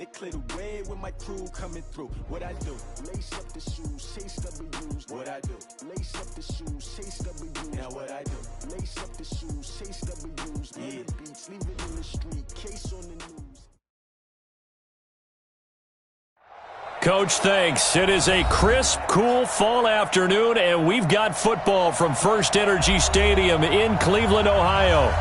It cleared the way with my crew coming through. What I do? Lace up the shoes, chase W's. What I do? Lace up the shoes, chase W's. Now what I do? Lace up the shoes, chase W's. Yeah. Beats, leave it in the street, case on the news. Coach, thanks. It is a crisp, cool fall afternoon, and we've got football from First Energy Stadium in Cleveland, Ohio.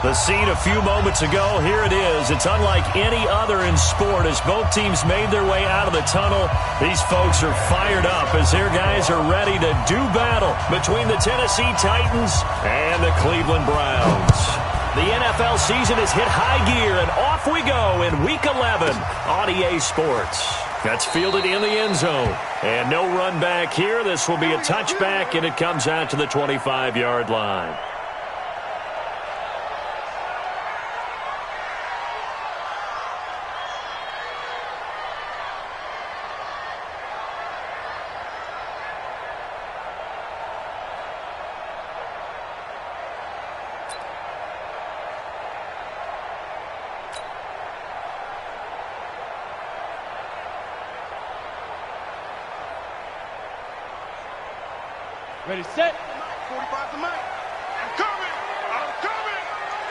The scene a few moments ago, here it is. It's unlike any other in sport as both teams made their way out of the tunnel. These folks are fired up as their guys are ready to do battle between the Tennessee Titans and the Cleveland Browns. The NFL season has hit high gear, and off we go in Week 11 on EA Sports. That's fielded in the end zone. And no run back here. This will be a touchback, and it comes out to the 25-yard line. Ready, set. 45 to Mike. I'm coming. I'm coming.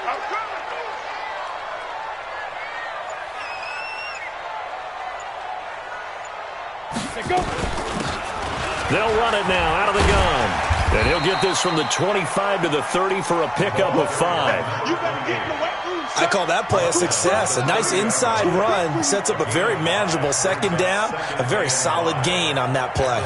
I'm coming. Let's go. They'll run it now out of the gun. And he'll get this from the 25 to the 30 for a pickup of 5. You better get in the weight room. I call that play a success. A nice inside run sets up a very manageable second down. A very solid gain on that play.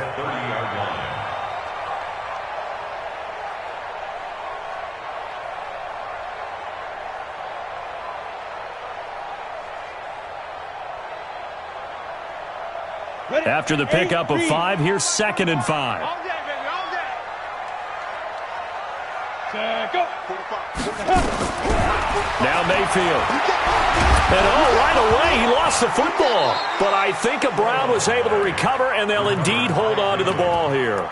After the pickup of 5, here's 2nd and 5. All day, baby, all day. Go. Now Mayfield. And right away, he lost the football. But I think a Brown was able to recover, and they'll indeed hold on to the ball here.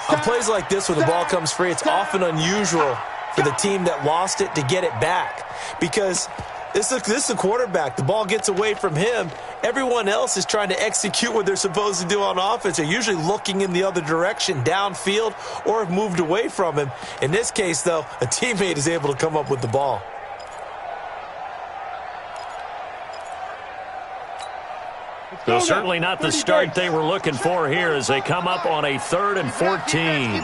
On plays like this where the ball comes free, it's often unusual for the team that lost it to get it back. Because this is the quarterback. The ball gets away from him. Everyone else is trying to execute what they're supposed to do on offense. They're usually looking in the other direction, downfield, or have moved away from him. In this case, though, a teammate is able to come up with the ball. So certainly not the start they were looking for here as they come up on a 3rd and 14.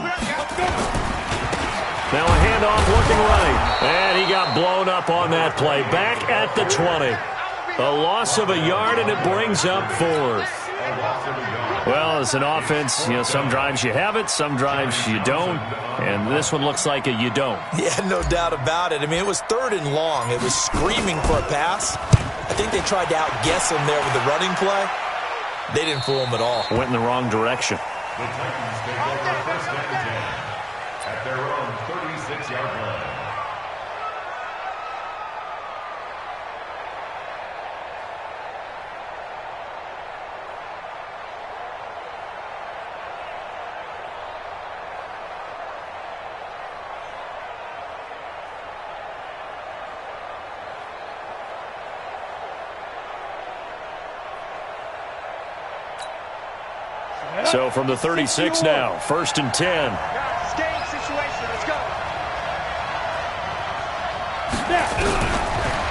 Now a handoff looking right. And he got blown up on that play. Back at the 20. A loss of a yard, and it brings up 4th. Well, as an offense, some drives you have it, some drives you don't. And this one looks like a you don't. Yeah, no doubt about it. I mean, it was 3rd and long. It was screaming for a pass. I think they tried to outguess him there with the running play. They didn't fool him at all. Went in the wrong direction. The Titans pick up their first down and 10 at their own 36-yard line. So from the 36 now, 1st and 10. Guys, game situation. Let's go.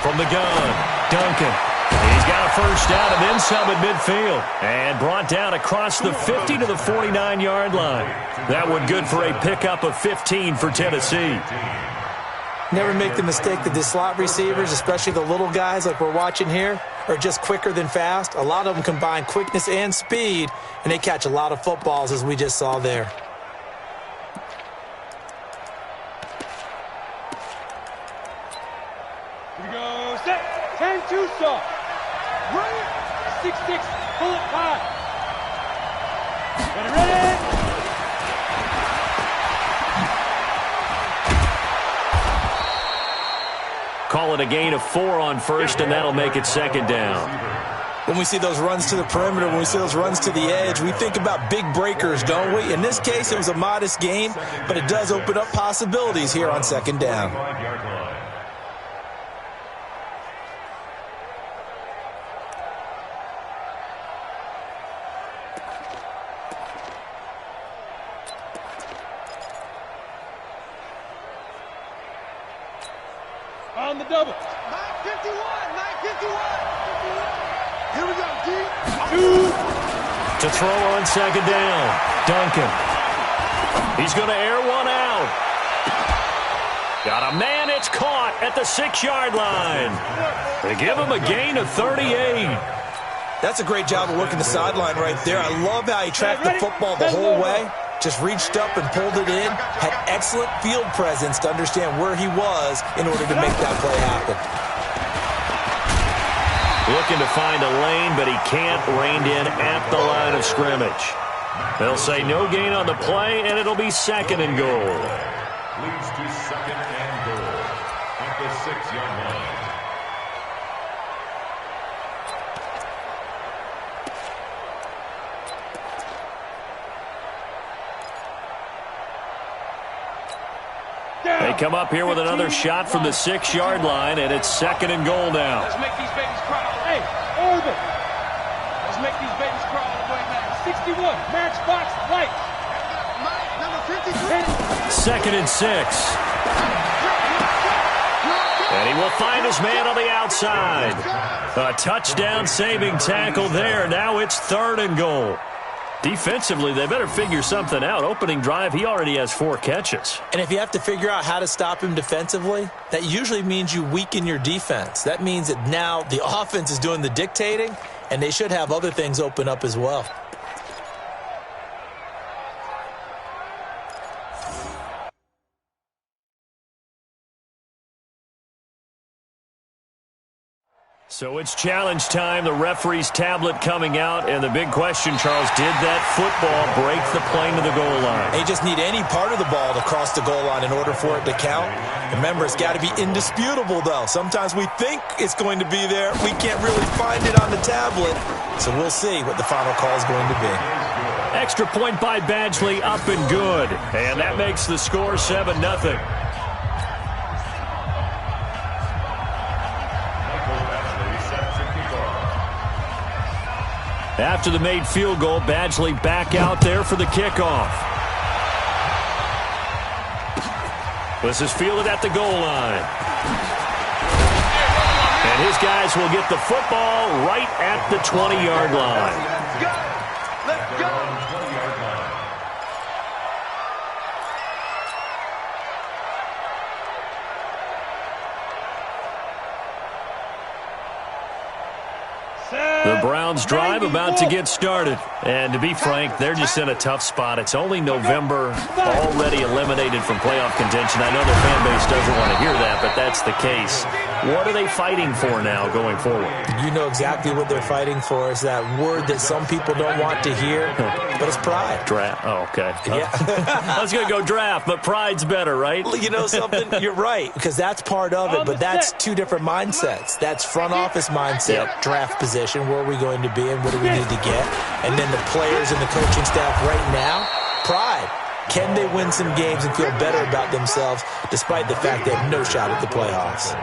From the gun, Duncan. He's got a first down and then some at midfield. And brought down across the 50 to the 49-yard line. That one good for a pickup of 15 for Tennessee. Never make the mistake that the slot receivers, especially the little guys like we're watching here, are just quicker than fast. A lot of them combine quickness and speed, and they catch a lot of footballs, as we just saw there. Here we go. Set. 10-2 stop. Run it. 6-6. Pull it 5. Ready. Call it a gain of 4 on 1st, and that'll make it 2nd down. When we see those runs to the perimeter, when we see those runs to the edge, we think about big breakers, don't we? In this case, it was a modest gain, but it does open up possibilities here on 2nd down. on the double. 951, 951. Here we go, D. To throw on second down. Duncan. He's going to air one out. Got a man. It's caught at the 6-yard line. They give him a gain of 38. That's a great job of working the sideline right there. I love how he tracked the football the whole way. Just reached up and pulled it in. Had excellent field presence to understand where he was in order to make that play happen. Looking to find a lane, but he can't. Reined in at the line of scrimmage. They'll say no gain on the play, and it'll be 2nd and goal. Leads to 2nd and goal at the 6-yard line. They come up here with another shot from the 6-yard line, and it's 2nd and goal now. Let's make these babies cry. Hey, Orbit. Let's make these babies cry all the way back. 61, Matchbox Light. Number 53. 2nd and 6. And he will find his man on the outside. A touchdown-saving tackle there. Now it's 3rd and goal. Defensively, they better figure something out. Opening drive, he already has 4 catches. And if you have to figure out how to stop him defensively, that usually means you weaken your defense. That means that now the offense is doing the dictating, and they should have other things open up as well. So it's challenge time. The referee's tablet coming out. And the big question, Charles, did that football break the plane to the goal line? They just need any part of the ball to cross the goal line in order for it to count. Remember, it's got to be indisputable, though. Sometimes we think it's going to be there. We can't really find it on the tablet. So we'll see what the final call is going to be. Extra point by Badgley, up and good. And that makes the score 7-0. After the made field goal, Badgley back out there for the kickoff. This is fielded at the goal line. And his guys will get the football right at the 20-yard line. Let's go. The Browns drive about to get started. And to be frank, they're just in a tough spot. It's only November, already eliminated from playoff contention. I know their fan base doesn't want to hear that, but that's the case. What are they fighting for now going forward? You know exactly what they're fighting for. Is that word that some people don't want to hear, but it's pride. Draft. Oh, okay. Yeah. I was going to go draft, but pride's better, right? You know something? You're right, because that's part of it, but that's 2 different mindsets. That's front office mindset, draft position, where are we going to be and what do we need to get? And then the players and the coaching staff right now, pride. Can they win some games and feel better about themselves despite the fact they have no shot at the playoffs?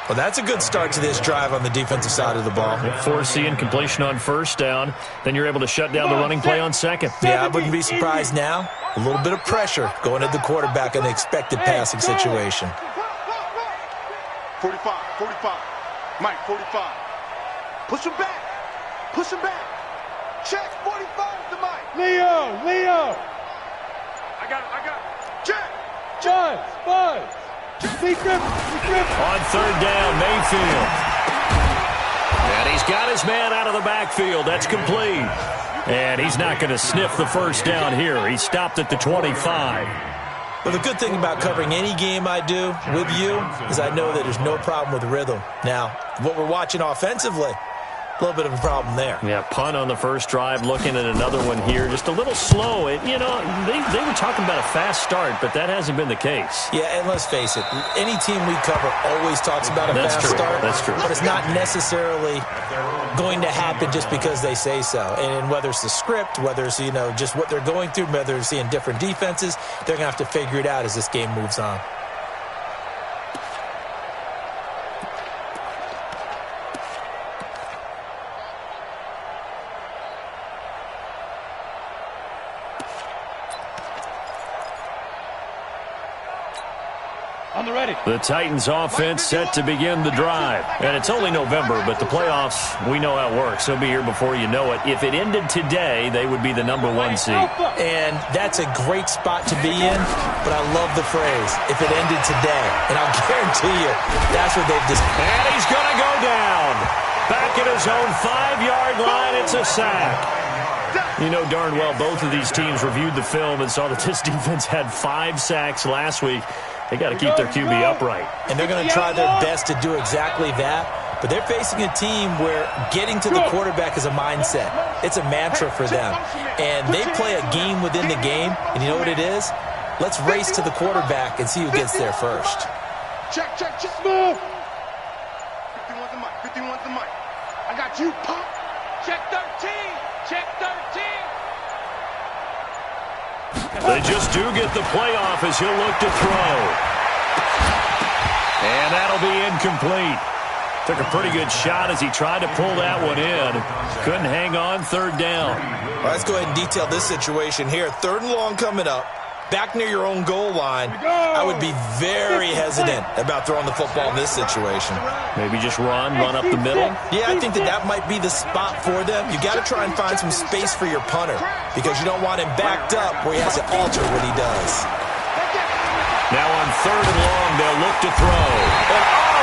Well, that's a good start to this drive on the defensive side of the ball. Forcing completion on 1st down. Then you're able to shut down the running play on 2nd. Yeah, I wouldn't be surprised now. A little bit of pressure going at the quarterback in the expected passing situation. 45, 45. Mike, 45. Push him back. Push him back. Check 45 to Mike. Leo. I got it. Check. Buzz. On 3rd down, Mayfield. And he's got his man out of the backfield. That's complete. And he's not going to sniff the 1st down here. He stopped at the 25. Well, the good thing about covering any game I do with you is I know that there's no problem with rhythm. Now, what we're watching offensively, a little bit of a problem there. Yeah, punt on the 1st drive, looking at another one here. Just a little slow. They were talking about a fast start, but that hasn't been the case. Yeah, and let's face it, any team we cover always talks about a fast start. That's true. But it's not necessarily going to happen just because they say so. And whether it's the script, whether it's, just what they're going through, whether it's seeing different defenses, they're going to have to figure it out as this game moves on. The Titans offense set to begin the drive. And it's only November, but the playoffs, we know how it works. They'll be here before you know it. If it ended today, they would be the #1 seed. And that's a great spot to be in, but I love the phrase, if it ended today. And I'll guarantee you, that's what they've decided. And he's going to go down. Back at his own 5-yard line, it's a sack. You know darn well both of these teams reviewed the film and saw that this defense had 5 sacks last week. They got to keep their QB upright. And they're going to try their best to do exactly that. But they're facing a team where getting to the quarterback is a mindset. It's a mantra for them. And they play a game within the game. And you know what it is? Let's race to the quarterback and see who gets there first. Check, check, check. Move. 51's the mic. 51's the mic. I got you, Pop. Check 13. Check 13. They just do get the playoff as he'll look to throw. And that'll be incomplete. Took a pretty good shot as he tried to pull that one in. Couldn't hang on, 3rd down. Well, let's go ahead and detail this situation here. 3rd and long coming up. Back near your own goal line. I would be very hesitant about throwing the football in this situation. Maybe just run up the middle. Yeah, I think that might be the spot for them. You got to try and find some space for your punter because you don't want him backed up where he has to alter what he does. Now on 3rd and long, they'll look to throw.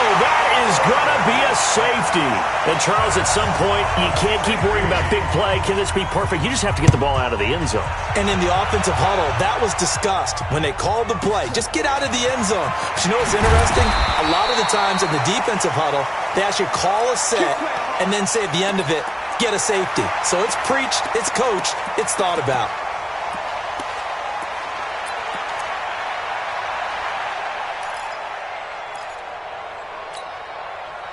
And that is going to be a safety. And Charles, at some point, you can't keep worrying about big play. Can this be perfect? You just have to get the ball out of the end zone. And in the offensive huddle, that was discussed when they called the play. Just get out of the end zone. But you know what's interesting? A lot of the times in the defensive huddle, they actually call a set and then say at the end of it, get a safety. So it's preached, it's coached, it's thought about.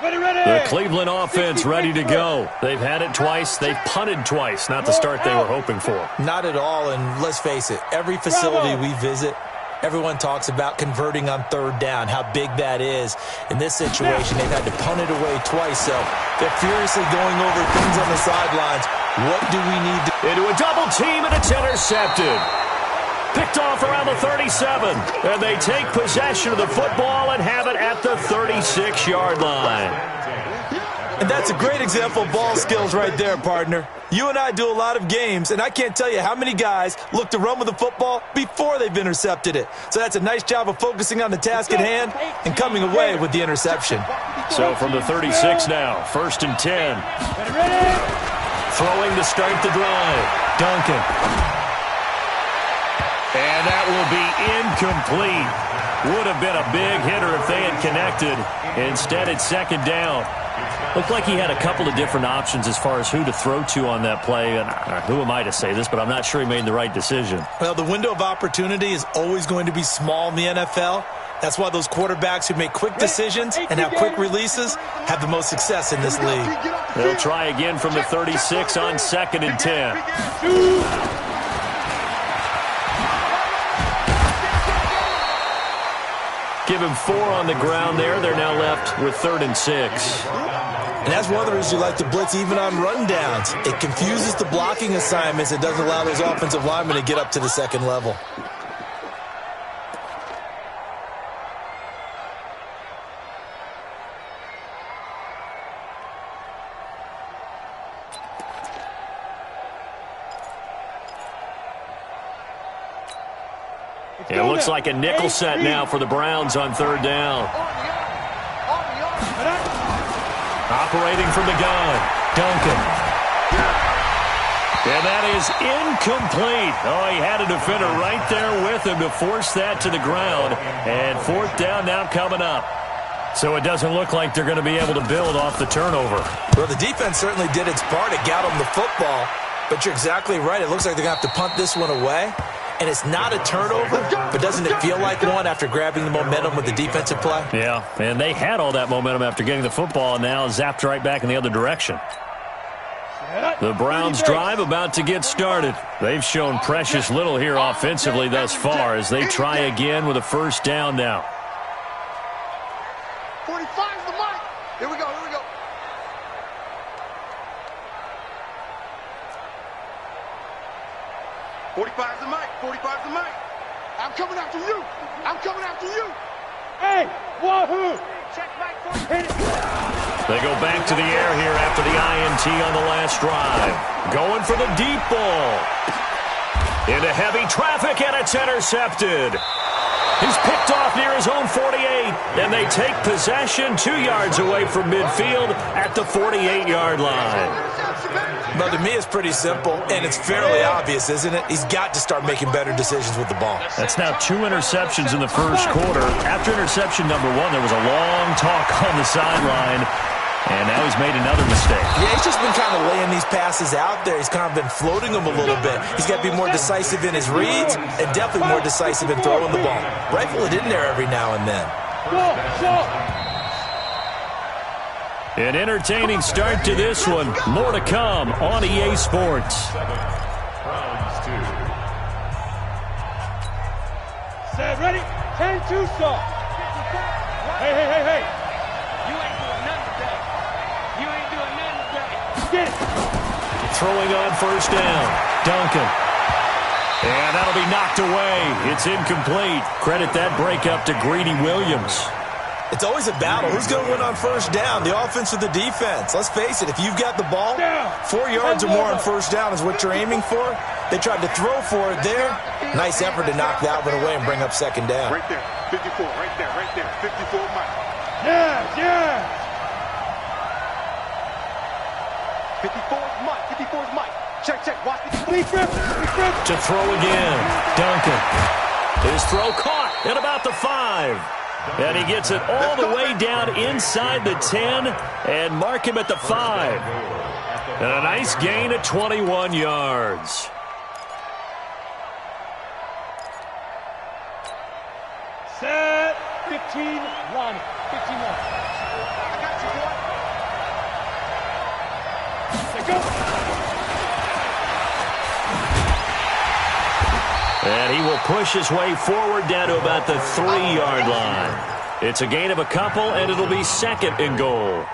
The Cleveland offense ready to go. They've had it twice. They've punted twice. Not the start they were hoping for. Not at all, and let's face it, every facility we visit, everyone talks about converting on 3rd down, how big that is. In this situation, they've had to punt it away twice, so they're furiously going over things on the sidelines. What do we need to... Into a double team, and it's intercepted. Picked off around the 37, and they take possession of the football and have it at the 36-yard line. And that's a great example of ball skills right there, partner. You and I do a lot of games, and I can't tell you how many guys look to run with the football before they've intercepted it. So that's a nice job of focusing on the task at hand and coming away with the interception. So from the 36 now, 1st and 10. Throwing to start the drive. Duncan. And that will be incomplete. Would have been a big hitter if they had connected. Instead, it's 2nd down. Looked like he had a couple of different options as far as who to throw to on that play. And who am I to say this, but I'm not sure he made the right decision. Well, the window of opportunity is always going to be small in the NFL. That's why those quarterbacks who make quick decisions and have quick releases have the most success in this league. They'll try again from the 36 on 2nd and 10. Give him 4 on the ground there. They're now left with 3rd and 6. And that's one of the reasons you like to blitz even on rundowns. It confuses the blocking assignments. It doesn't allow those offensive linemen to get up to the 2nd level. It looks like a nickel set now for the Browns on 3rd down. Operating from the gun, Duncan. And that is incomplete. Oh, he had a defender right there with him to force that to the ground. And 4th down now coming up. So it doesn't look like they're going to be able to build off the turnover. Well, the defense certainly did its part. It got them the football. But you're exactly right. It looks like they're going to have to punt this one away. And it's not a turnover, but doesn't it feel like one after grabbing the momentum with the defensive play? Yeah, and they had all that momentum after getting the football and now zapped right back in the other direction. The Browns drive about to get started. They've shown precious little here offensively thus far as they try again with a 1st down now. 45's the mic. Here we go, here we go. "45's the mic. 45's the mic. I'm coming after you. I'm coming after you. Hey, wahoo! They go back to the air here after the INT on the last drive. Going for the deep ball. Into heavy traffic, and it's intercepted. He's picked off near his own 48, and they take possession 2 yards away from midfield at the 48-yard line. Well, to me, it's pretty simple, and it's fairly obvious, isn't it? He's got to start making better decisions with the ball. That's now 2 interceptions in the first quarter. After interception number 1, there was a long talk on the sideline, and now he's made another mistake. Yeah, he's just been kind of laying these passes out there. He's kind of been floating them a little bit. He's got to be more decisive in his reads and definitely more decisive in throwing the ball. Rifle it in there every now and then. An entertaining start to this one. More to come on EA Sports. Set, ready? 10-2 stop. Hey. You ain't doing nothing today. You ain't doing nothing today. Get it. Throwing on first down. Duncan. And that'll be knocked away. It's incomplete. Credit that breakup to Greedy Williams. It's always a battle. Who's going to win on first down, the offense or the defense? Let's face it, if you've got the ball, 4 yards or more on first down is what you're aiming for. They tried to throw for it there. Nice effort to knock that one away and bring up second down. Right there. 54, right there. 54 Mike. Yeah. 54's Mike. 54's Mike. Check. Watch the To throw again. Duncan. His throw caught at about the 5. And he gets it all the way down inside the 10 and mark him at the 5. And a nice gain of 21 yards. Set. 15-1. 15-1. I got you, boy. Go. And he will push his way forward down to about the 3-yard line. It's a gain of a couple, and it'll be second and goal.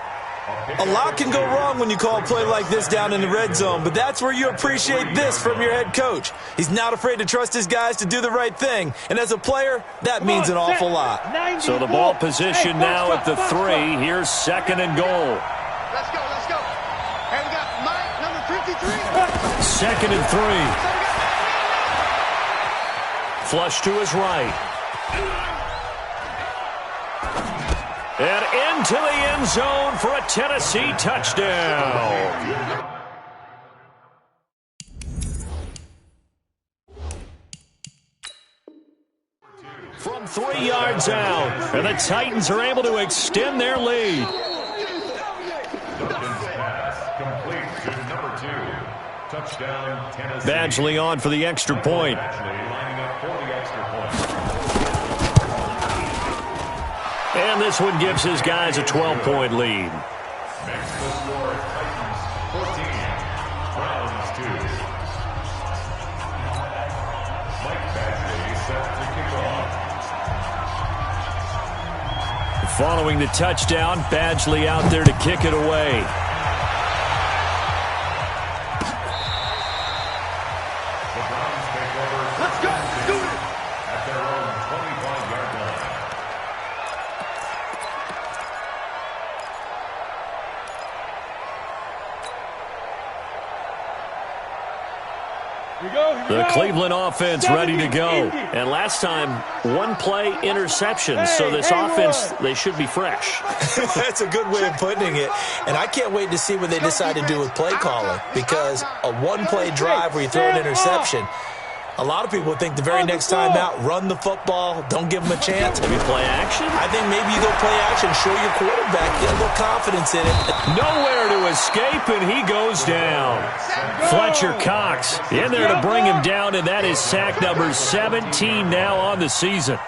A lot can go wrong when you call a play like this down in the red zone, but that's where you appreciate this from your head coach. He's not afraid to trust his guys to do the right thing, and as a player, that means an awful lot. So the ball position now at the 3. Here's second and goal. Let's go. And we got Mike, number 53. Second and 3. Flush to his right. And into the end zone for a Tennessee touchdown. From 3 yards out, and the Titans are able to extend their lead. Duncan's pass complete to number 2. Touchdown, Tennessee. Badgley on for the extra point. Badgley lining up for the extra point. And this one gives his guys a 12-point lead. Next to score, Titans 14, Browns 2. Mike Badgley set to kick off. Following the touchdown, Badgley out there to kick it away. The Browns take over. Let's go. Do it. At their own 25-yard line. The Cleveland offense ready to go. And last time, one play interception. So this offense, they should be fresh. That's a good way of putting it. And I can't wait to see what they decide to do with play calling, because a one-play drive where you throw an interception, a lot of people think the very next time out, run the football, don't give them a chance. Maybe play action? I think maybe you go play action, show your quarterback, get a little confidence in it. Nowhere to escape, and he goes down. Fletcher Cox in there to bring him down, and that is sack number 17 now on the season.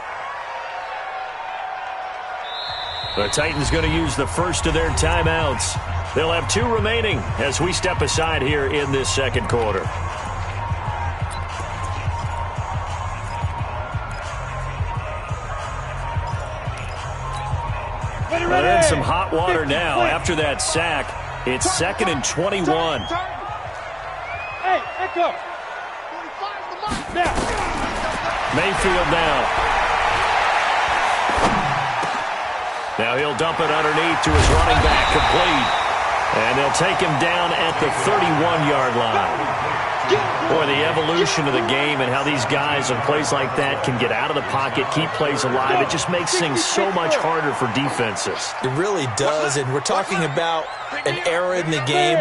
The Titans going to use the first of their timeouts. They'll have 2 remaining as we step aside here in this second quarter. Well, they're in some hot water now. After that sack, it's 2nd and 21. Hey, echo. Now. Mayfield now. Now he'll dump it underneath to his running back, complete. And they'll take him down at the 31-yard line. Boy, the evolution of the game and how these guys on plays like that can get out of the pocket, keep plays alive, it just makes things so much harder for defenses. It really does, and we're talking about an era in the game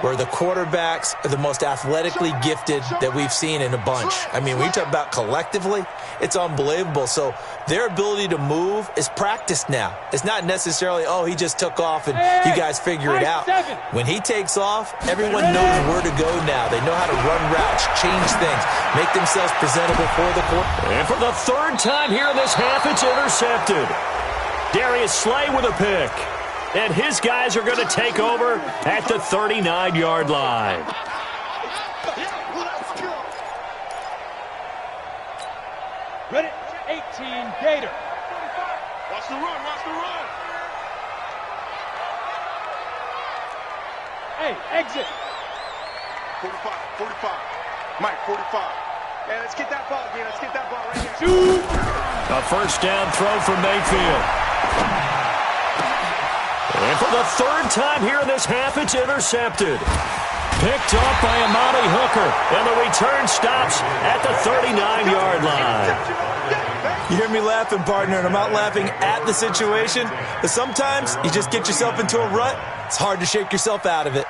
where the quarterbacks are the most athletically gifted that we've seen in a bunch. I mean, when you talk about collectively, it's unbelievable. So their ability to move is practiced now. It's not necessarily, oh, he just took off and you guys figure it out. When he takes off, everyone knows where to go now. They know how to run routes, change things, make themselves presentable for the quarterback. And for the third time here in this half, it's intercepted. Darius Slay with a pick. And his guys are going to take over at the 39-yard line. Ready? 18, Gator. Watch the run, watch the run. Hey, exit. 45, 45. Mike, 45. Hey, let's get that ball, again. Let's get that ball right here. Shoot. A first down throw for Mayfield. And for the third time here in this half, it's intercepted. Picked off by Amani Hooker. And the return stops at the 39-yard line. You hear me laughing, partner, and I'm not laughing at the situation, but sometimes you just get yourself into a rut. It's hard to shake yourself out of it.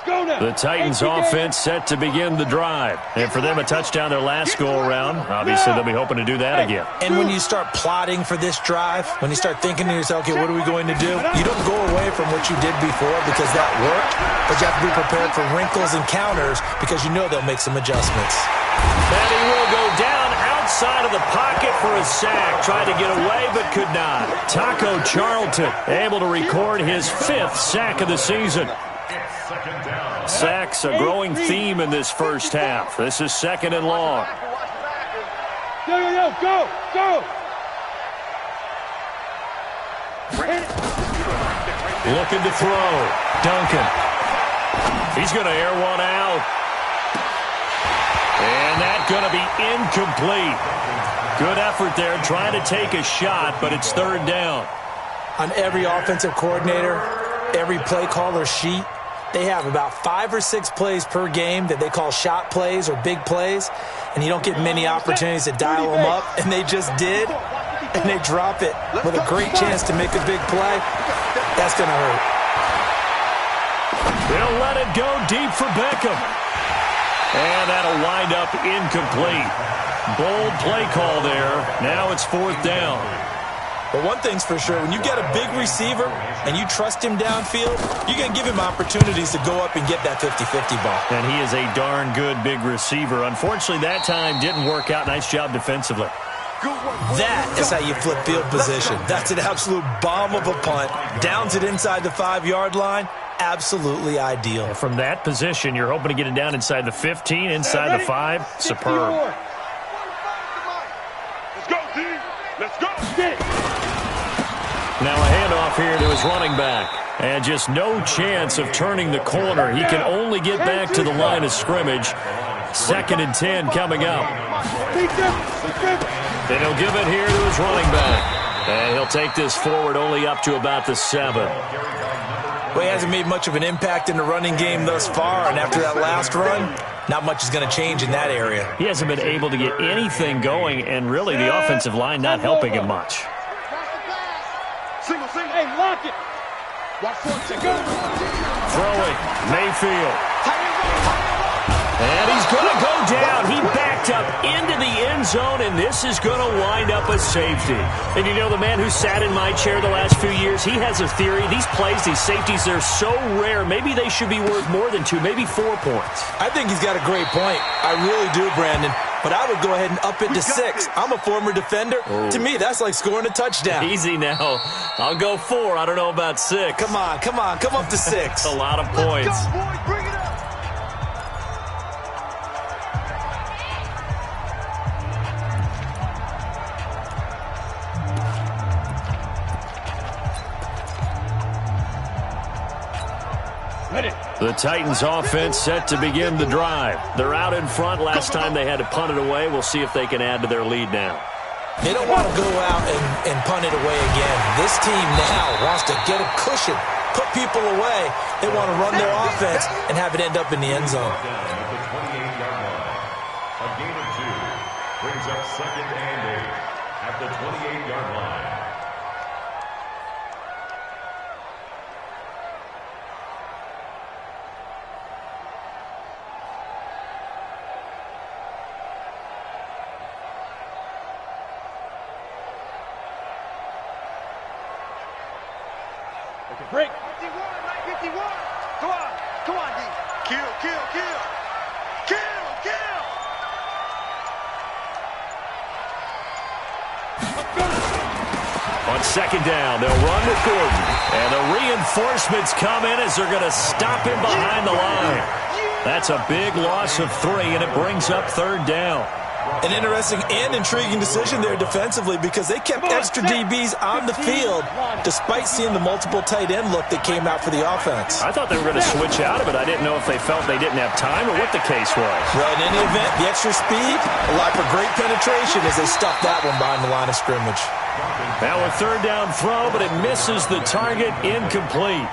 The Titans offense set to begin the drive. And for them, a touchdown their last go-around. Obviously, they'll be hoping to do that again. And when you start plotting for this drive, when you start thinking to yourself, okay, what are we going to do? You don't go away from what you did before because that worked, but you have to be prepared for wrinkles and counters because you know they'll make some adjustments. And he will go down outside of the pocket for a sack. Tried to get away, but could not. Taco Charlton able to record his 5th sack of the season. Sacks a growing theme in this first half. This is 2nd and long. Go. Looking to throw. Duncan. He's going to air one out. And that's going to be incomplete. Good effort there trying to take a shot, but it's 3rd down. On every offensive coordinator, every play caller sheet, they have about 5 or 6 plays per game that they call shot plays or big plays, and you don't get many opportunities to dial them up, and they just did, and they drop it with a great chance to make a big play. That's going to hurt. They'll let it go deep for Beckham. And that'll wind up incomplete. Bold play call there. Now it's 4th down. But one thing's for sure, when you get a big receiver and you trust him downfield, you're going to give him opportunities to go up and get that 50-50 ball. And he is a darn good big receiver. Unfortunately, that time didn't work out. Nice job defensively. That is how you flip field position. That's an absolute bomb of a punt. Downs it inside the 5-yard line. Absolutely ideal. And from that position, you're hoping to get it down inside the 15, inside the 5. Superb. Let's go, D. Let's go. Now a handoff here to his running back. And just no chance of turning the corner. He can only get back to the line of scrimmage. 2nd and 10 coming up. And he'll give it here to his running back. And he'll take this forward only up to about the 7. Well, he hasn't made much of an impact in the running game thus far, and after that last run, not much is going to change in that area. He hasn't been able to get anything going, and really the offensive line not helping him much. Single. Hey, lock it. Watch for it to go. Throwing, Mayfield. And he's going to go down. He backed up into the end zone, and this is going to wind up a safety. And you know, the man who sat in my chair the last few years, he has a theory. These plays, these safeties, they're so rare. Maybe they should be worth more than 2, maybe 4 points. I think he's got a great point. I really do, Brandon. But I would go ahead and up it to 6. I'm a former defender. Oh. To me, that's like scoring a touchdown. Easy now. I'll go 4. I don't know about 6. Come on. Come up to 6. A lot of points. Let's go, boy. Bring it up. Ready. The Titans offense set to begin the drive. They're out in front. Last time they had to punt it away. We'll see if they can add to their lead now. They don't want to go out and punt it away again. This team now wants to get a cushion, put people away. They want to run their offense and have it end up in the end zone. At the 28-yard line. A gain of 2 brings up 2nd and 8 at the 28-yard line. Break. 51, 51. Come on, D. Kill. On 2nd down, they'll run with Gordon. And the reinforcements come in as they're going to stop him behind the line. That's a big loss of 3, and it brings up 3rd down. An interesting and intriguing decision there defensively because they kept extra DBs on the field despite seeing the multiple tight end look that came out for the offense. I thought they were going to switch out of it. I didn't know if they felt they didn't have time or what the case was. Well, in any event, the extra speed allowed for great penetration as they stuffed that one behind the line of scrimmage. Now a 3rd down throw, but it misses the target, incomplete.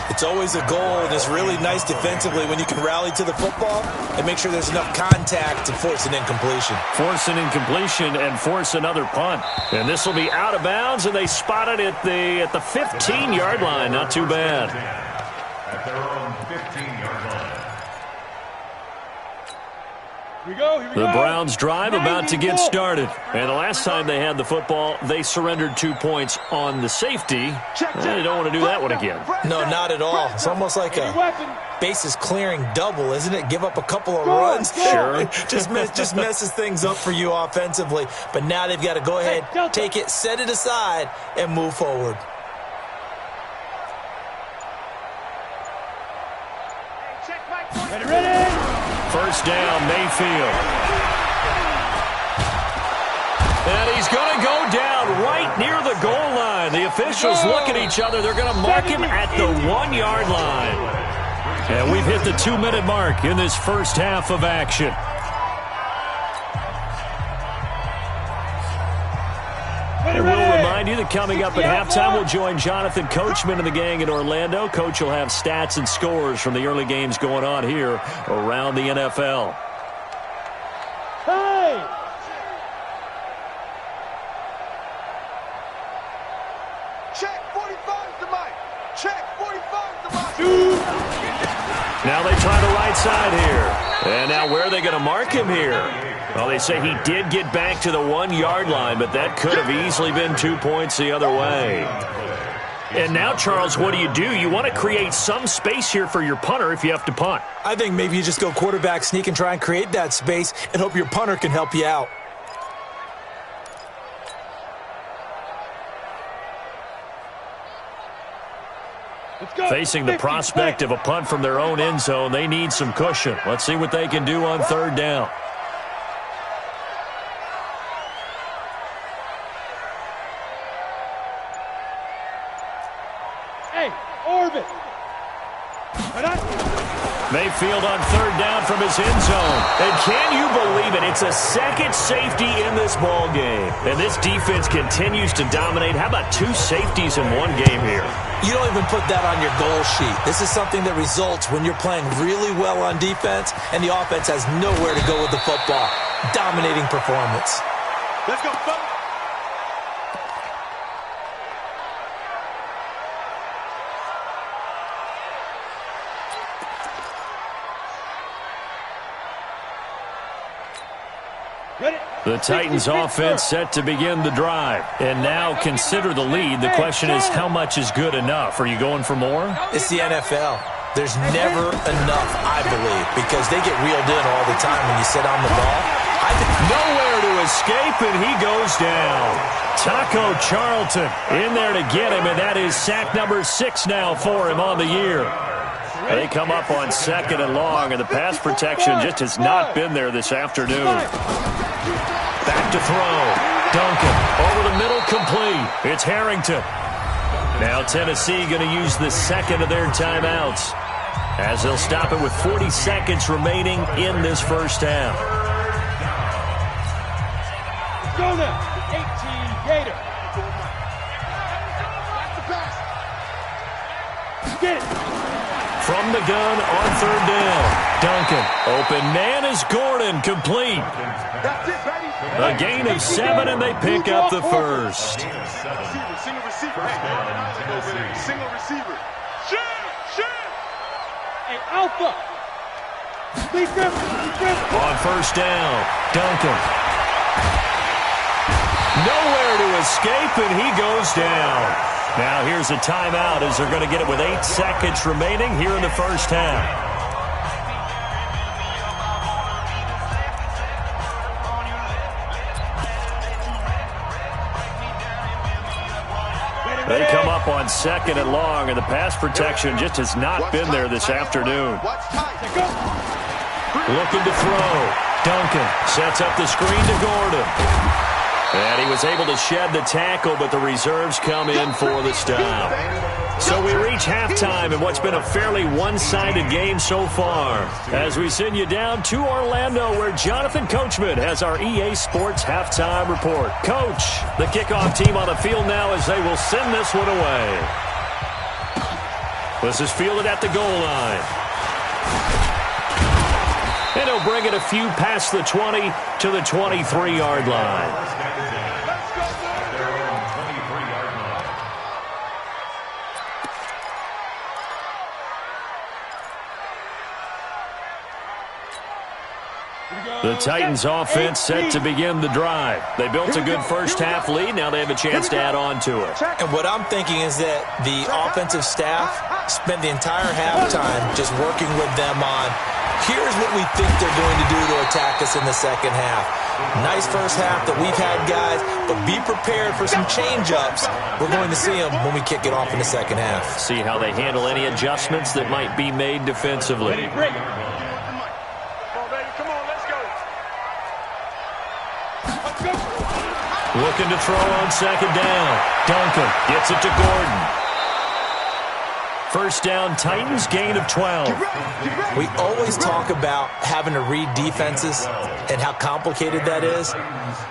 It's always a goal, and it's really nice defensively when you can rally to the football and make sure there's enough contact to force an incompletion. Force an incompletion and force another punt. And this will be out of bounds, and they spot it at the 15-yard line. Not too bad. At their own 15-yard line. Here we go. The Browns drive about to get started. And the last time they had the football, they surrendered 2 points on the safety. They don't want to do that one again. No, not at all. It's almost like a bases clearing double, isn't it? Give up a couple of runs. Sure. just messes things up for you offensively. But now they've got to go ahead, take it, set it aside, and move forward. Ready. 1st down, Mayfield. And he's going to go down right near the goal line. The officials look at each other. They're going to mark him at the 1-yard line. And we've hit the 2-minute mark in this first half of action. And we'll remind you that coming up at halftime, we'll join Jonathan Coachman and the gang in Orlando. Coach will have stats and scores from the early games going on here around the NFL. Hey! Check 45 to Mike. Check 45 to Mike. Now they try the right side here. And now where are they going to mark him here? Well, they say he did get back to the 1-yard line, but that could have easily been 2 points the other way. And now, Charles, what do? You want to create some space here for your punter if you have to punt. I think maybe you just go quarterback sneak and try and create that space and hope your punter can help you out. Facing the prospect of a punt from their own end zone, they need some cushion. Let's see what they can do on 3rd down. Hey, orbit. Mayfield on 3rd down from his end zone. And can you believe it? It's a second safety in this ball game. And this defense continues to dominate. How about 2 safeties in one game here? You don't even put that on your goal sheet. This is something that results when you're playing really well on defense and the offense has nowhere to go with the football. Dominating performance. Let's go, folks. The Titans offense set to begin the drive. And now consider the lead. The question is, how much is good enough? Are you going for more? It's the NFL. There's never enough, I believe, because they get reeled in all the time when you sit on the ball. Nowhere to escape, and he goes down. Taco Charlton in there to get him, and that is sack number 6 now for him on the year. They come up on 2nd and long, and the pass protection just has not been there this afternoon. Back to throw. Duncan over the middle, complete. It's Harrington. Now Tennessee going to use the 2nd of their timeouts. as they'll stop it with 40 seconds remaining in this first half. Go now. 18 Gator. Get it. From the gun on third down. Duncan. Open man is Gordon. Complete. That's it, baby. A gain of 7, and they pick up the first. Single receiver. Hey, single receiver. Shoot. Hey, Alpha. Lead grip. On first down, Duncan. Nowhere to escape, and he goes down. Now here's a timeout as they're going to get it with 8 seconds remaining here in the first half. They come up on 2nd and long, and the pass protection just has not been there this afternoon. Looking to throw. Duncan sets up the screen to Gordon. And he was able to shed the tackle, but the reserves come in for the stop. So we reach halftime in what's been a fairly one-sided game so far, as we send you down to Orlando, where Jonathan Coachman has our EA Sports halftime report. Coach, the kickoff team on the field now as they will send this one away. This is fielded at the goal line. And he'll bring it a few past the 20 to the 23-yard line. The Titans offense set to begin the drive. They built a good first half lead. Now they have a chance to add on to it. And what I'm thinking is that the offensive staff spent the entire halftime just working with them on, here's what we think they're going to do to attack us in the second half. Nice first half that we've had, guys, but be prepared for some change-ups. We're going to see them when we kick it off in the second half. See how they handle any adjustments that might be made defensively. Looking to throw on second down. Duncan gets it to Gordon. First down, Titans, gain of 12. We always talk about having to read defenses and how complicated that is.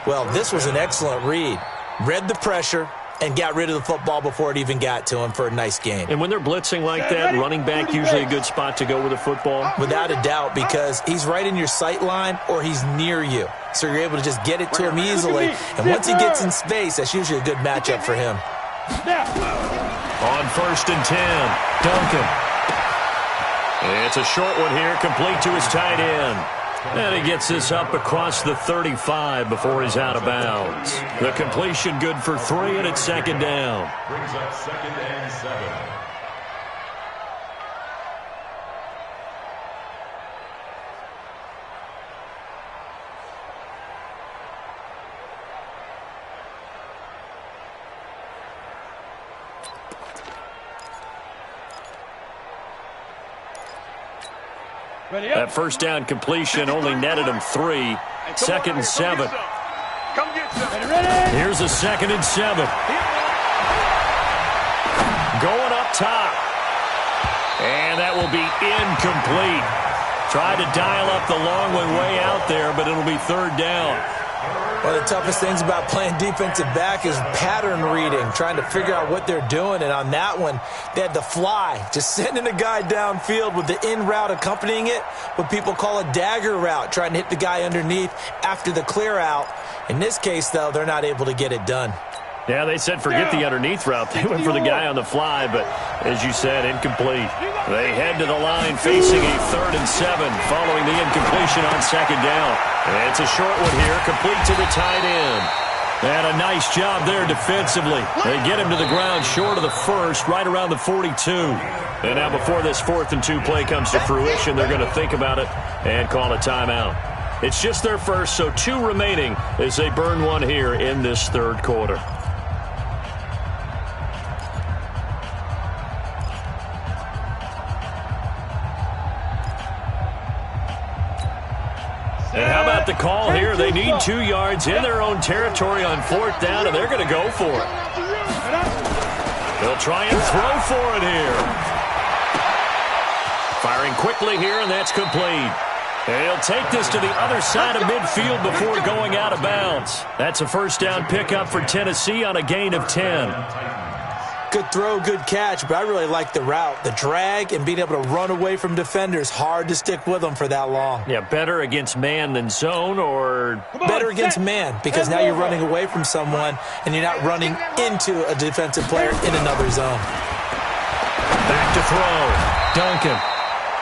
Well, this was an excellent read. Read the pressure and got rid of the football before it even got to him for a nice game. And when they're blitzing like that, running back usually a good spot to go with the football? Without a doubt, because he's right in your sight line or he's near you. So you're able to just get it to him easily. And once he gets in space, that's usually a good matchup for him. On 1st and 10, Duncan. It's a short one here, complete to his tight end. And he gets this up across the 35 before he's out of bounds. The completion good for 3, and it's second down. Brings up 2nd and 7. That first down completion only netted him 3. 2nd and 7. Here's a 2nd and 7. Going up top. And that will be incomplete. Tried to dial up the long one way out there, but it'll be 3rd down. One of the toughest things about playing defensive back is pattern reading, trying to figure out what they're doing. And on that one, they had the fly, just sending a guy downfield with the in route accompanying it, what people call a dagger route, trying to hit the guy underneath after the clear out. In this case, though, they're not able to get it done. Yeah, they said forget the underneath route. They went for the guy on the fly, but as you said, incomplete. They head to the line facing a 3rd and 7 following the incompletion on 2nd down. And it's a short one here, complete to the tight end. And a nice job there defensively. They get him to the ground short of the 1st, right around the 42. And now before this 4th and 2 play comes to fruition, they're going to think about it and call a timeout. It's just their first, so 2 remaining as they burn one here in this 3rd quarter. And how about the call here? They need 2 yards in their own territory on 4th down, and they're going to go for it. They'll try and throw for it here. Firing quickly here, and that's complete. He'll take this to the other side of midfield before going out of bounds. That's a first down pickup for Tennessee on a gain of 10. Good throw, good catch, but I really like the route. The drag and being able to run away from defenders, hard to stick with them for that long. Yeah, better against man than zone, or better against man, because now you're running away from someone and you're not running into a defensive player in another zone. Back to throw. Duncan.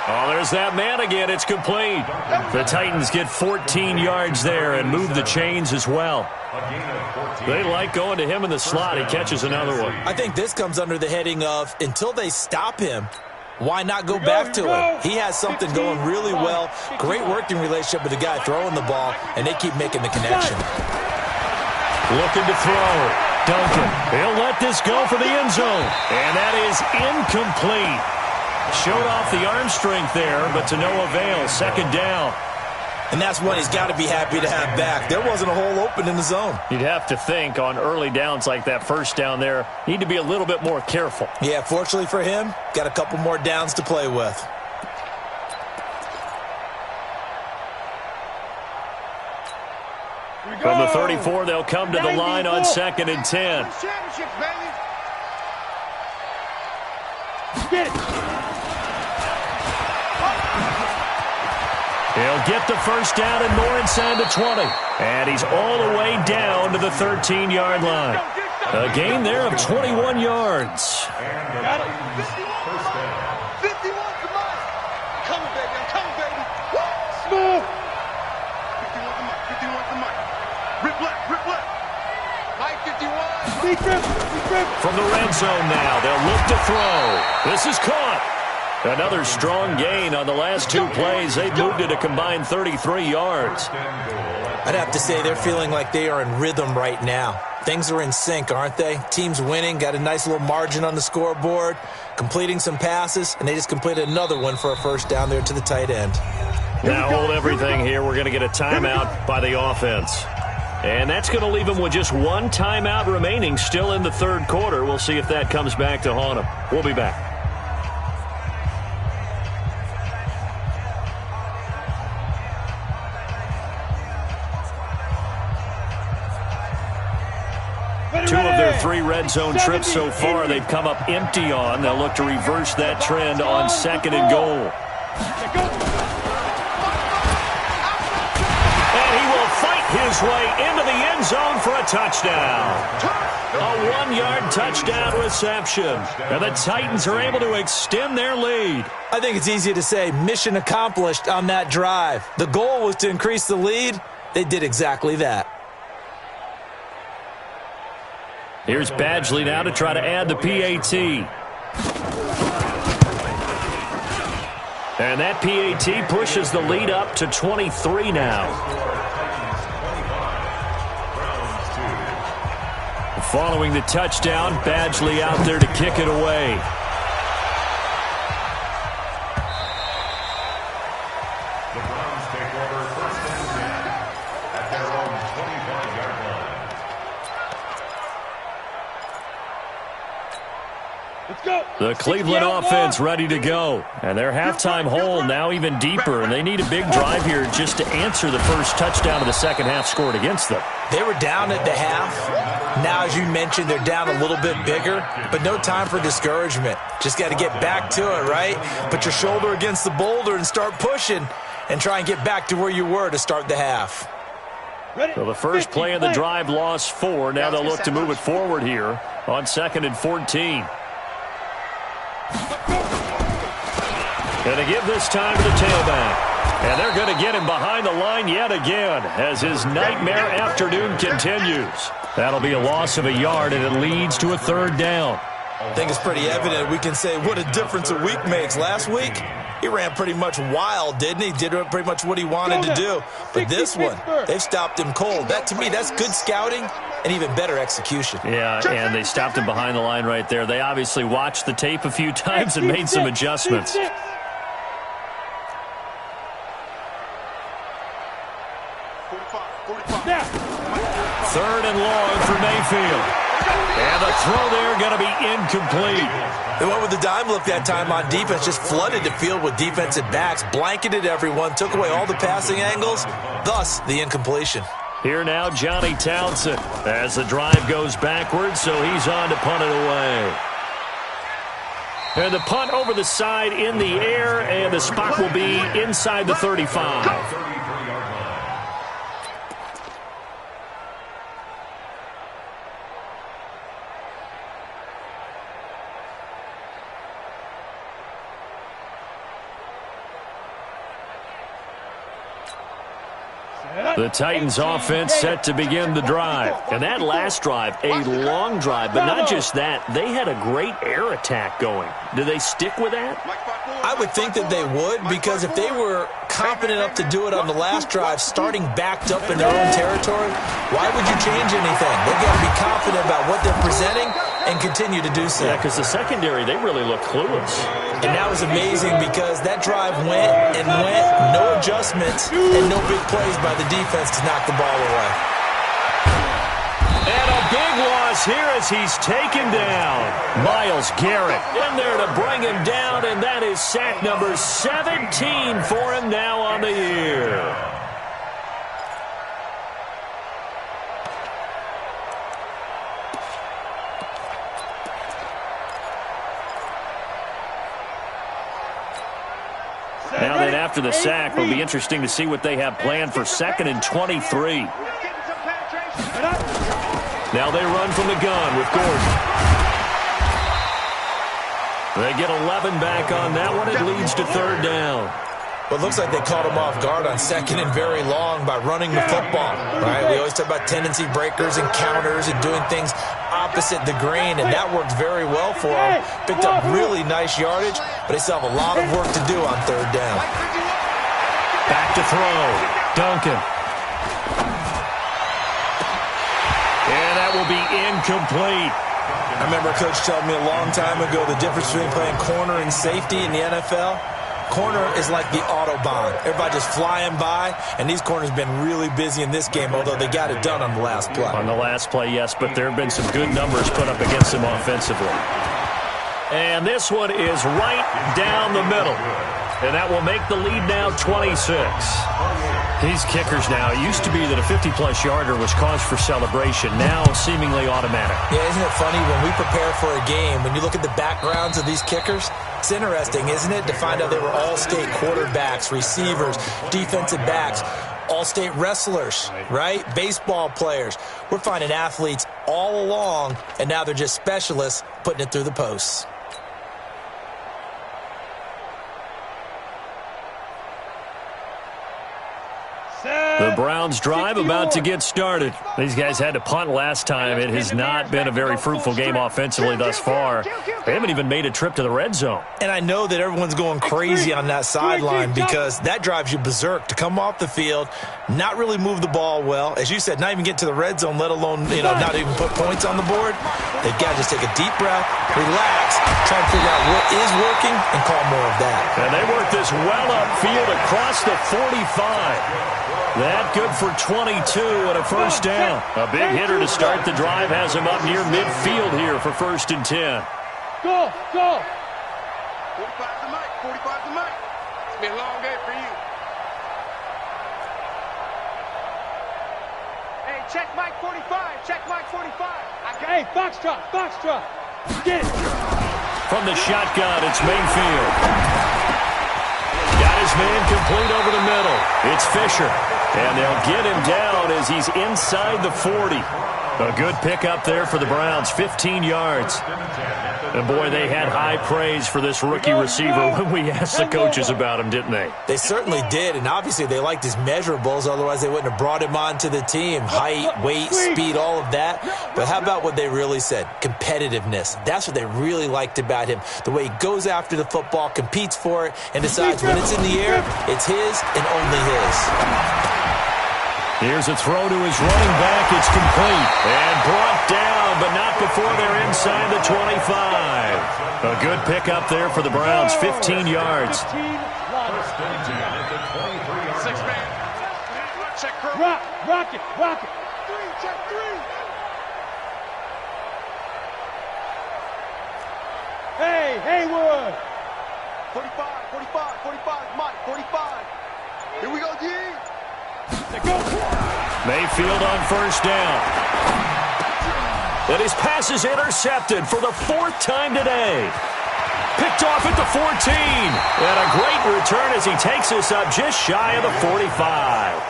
Oh, there's that man again. It's complete. The Titans get 14 yards there and move the chains as well. They like going to him in the slot. He catches another one. I think this comes under the heading of, until they stop him, why not go back to him? He has something going really well. Great working relationship with the guy throwing the ball, and they keep making the connection. Looking to throw. Duncan. He'll let this go for the end zone. And that is incomplete. Showed off the arm strength there, but to no avail. Second down. And that's one he's got to be happy to have back. There wasn't a hole open in the zone. You'd have to think on early downs like that first down there, need to be a little bit more careful. Yeah, fortunately for him, got a couple more downs to play with. From the 34, they'll come to the line on 2nd and 10. Get it. He'll get the first down and more inside the 20. And he's all the way down to the 13-yard line. A gain there of 21 yards. Got it. 51 to mine. Coming, baby. I'm coming, baby. Smooth. 51 to mine. 51 to mine. Rip left. Rip left. Mike 51. Deep grip. From the red zone now, they'll look to throw. This is caught. Another strong gain on the last two plays. They've moved it a combined 33 yards. I'd have to say they're feeling like they are in rhythm right now. Things are in sync, aren't they? Team's winning, got a nice little margin on the scoreboard, completing some passes, and they just completed another one for a first down there to the tight end. Now hold everything here. We're going to get a timeout by the offense. And that's going to leave them with just one timeout remaining still in the third quarter. We'll see if that comes back to haunt them. We'll be back. Two of their three red zone trips so far, they've come up empty on. They'll look to reverse that trend on 2nd and goal. And he will fight his way into the end zone for a touchdown. A 1-yard touchdown reception. And the Titans are able to extend their lead. I think it's easy to say mission accomplished on that drive. The goal was to increase the lead. They did exactly that. Here's Badgley now to try to add the PAT. And that PAT pushes the lead up to 23 now. Following the touchdown, Badgley out there to kick it away. The Browns take over 1st and 10 at their own 25-yard line. Let's go. The Cleveland offense ready to go. And their halftime hole now even deeper. And they need a big drive here just to answer the first touchdown of the second half scored against them. They were down at the half. Now, as you mentioned, they're down a little bit bigger, but no time for discouragement. Just got to get back to it, right? Put your shoulder against the boulder and start pushing and try and get back to where you were to start the half. So the first play of the drive lost 4. Now they'll look to move it forward here on 2nd and 14. Going to give this time to the tailback. And they're going to get him behind the line yet again as his nightmare afternoon continues. That'll be a loss of a yard, and it leads to a 3rd down. I think it's pretty evident. We can say what a difference a week makes. Last week, he ran pretty much wild, didn't he? Did pretty much what he wanted to do. But this one, they've stopped him cold. That, to me, that's good scouting and even better execution. Yeah, and they stopped him behind the line right there. They obviously watched the tape a few times and made some adjustments. 3rd and long for Mayfield. And the throw there going to be incomplete. They went with the dime look that time on defense, just flooded the field with defensive backs, blanketed everyone, took away all the passing angles, thus the incompletion. Here now, Johnny Townsend, as the drive goes backwards, so he's on to punt it away. And the punt over the side in the air, and the spot will be inside the 35. The Titans offense set to begin the drive. And that last drive, a long drive, but not just that. They had a great air attack going. Do they stick with that? I would think that they would, because if they were confident enough to do it on the last drive, starting backed up in their own territory, why would you change anything? They've got to be confident about what they're presenting and continue to do so. Yeah, because the secondary, they really look clueless. And that was amazing because that drive went and went, no adjustments, and no big plays by the defense to knock the ball away. And a big loss here as he's taken down. Myles Garrett in there to bring him down, and that is sack number 17 for him now on the year. Now then, after the sack, it'll be interesting to see what they have planned for 2nd and 23. Now they run from the gun with Gordon. They get 11 back on that one. It leads to 3rd down. Well, it looks like they caught him off guard on 2nd and very long by running the football. Right? We always talk about tendency breakers and counters and doing things opposite the grain, and that worked very well for them. Picked up really nice yardage, but they still have a lot of work to do on 3rd down. Back to throw. Duncan. And that will be incomplete. I remember a coach telling me a long time ago the difference between playing corner and safety in the NFL. Corner is like the Autobahn. Everybody just flying by, and these corners have been really busy in this game, although they got it done on the last play. On the last play, yes, but there have been some good numbers put up against them offensively. And this one is right down the middle. And that will make the lead now 26. These kickers now, it used to be that a 50-plus yarder was cause for celebration, now seemingly automatic. Yeah, isn't it funny when we prepare for a game, when you look at the backgrounds of these kickers, it's interesting, isn't it, to find out they were all-state quarterbacks, receivers, defensive backs, all-state wrestlers, right? Baseball players. We're finding athletes all along, and now they're just specialists putting it through the posts. The Browns drive about to get started. These guys had to punt last time. It has not been a very fruitful game offensively thus far. They haven't even made a trip to the red zone. And I know that everyone's going crazy on that sideline because that drives you berserk to come off the field, not really move the ball well. As you said, not even get to the red zone, let alone, not even put points on the board. They've got to just take a deep breath, relax, try to figure out what is working, and call more of that. And they work this well upfield across the 45. That good for 22 and a 1st down. A big hitter to start the drive has him up near midfield here for 1st and 10. Go, go. 45 to Mike, 45 to Mike. It's been a long day for you. Hey, check Mike 45, check Mike 45. Hey, foxtrot, foxtrot. Get it. From the shotgun, it's Mayfield. Got his man complete over the middle. It's Fisher. And they'll get him down as he's inside the 40. A good pickup there for the Browns, 15 yards. And, boy, they had high praise for this rookie receiver when we asked the coaches about him, didn't they? They certainly did, and obviously they liked his measurables. Otherwise, they wouldn't have brought him onto the team. Height, weight, speed, all of that. But how about what they really said? Competitiveness. That's what they really liked about him. The way he goes after the football, competes for it, and decides when it's in the air, it's his and only his. Here's a throw to his running back. It's complete. And brought down, but not before they're inside the 25. A good pickup there for the Browns, 15 yards. 6 man. Check curl. Rock it, rock it. 3, check 3. Hey, Haywood. 45, 45, 45, Mike, 45. Here we go, G. Go. Mayfield on first down. And his pass is intercepted for the 4th time today. Picked off at the 14. And a great return as he takes us up just shy of the 45.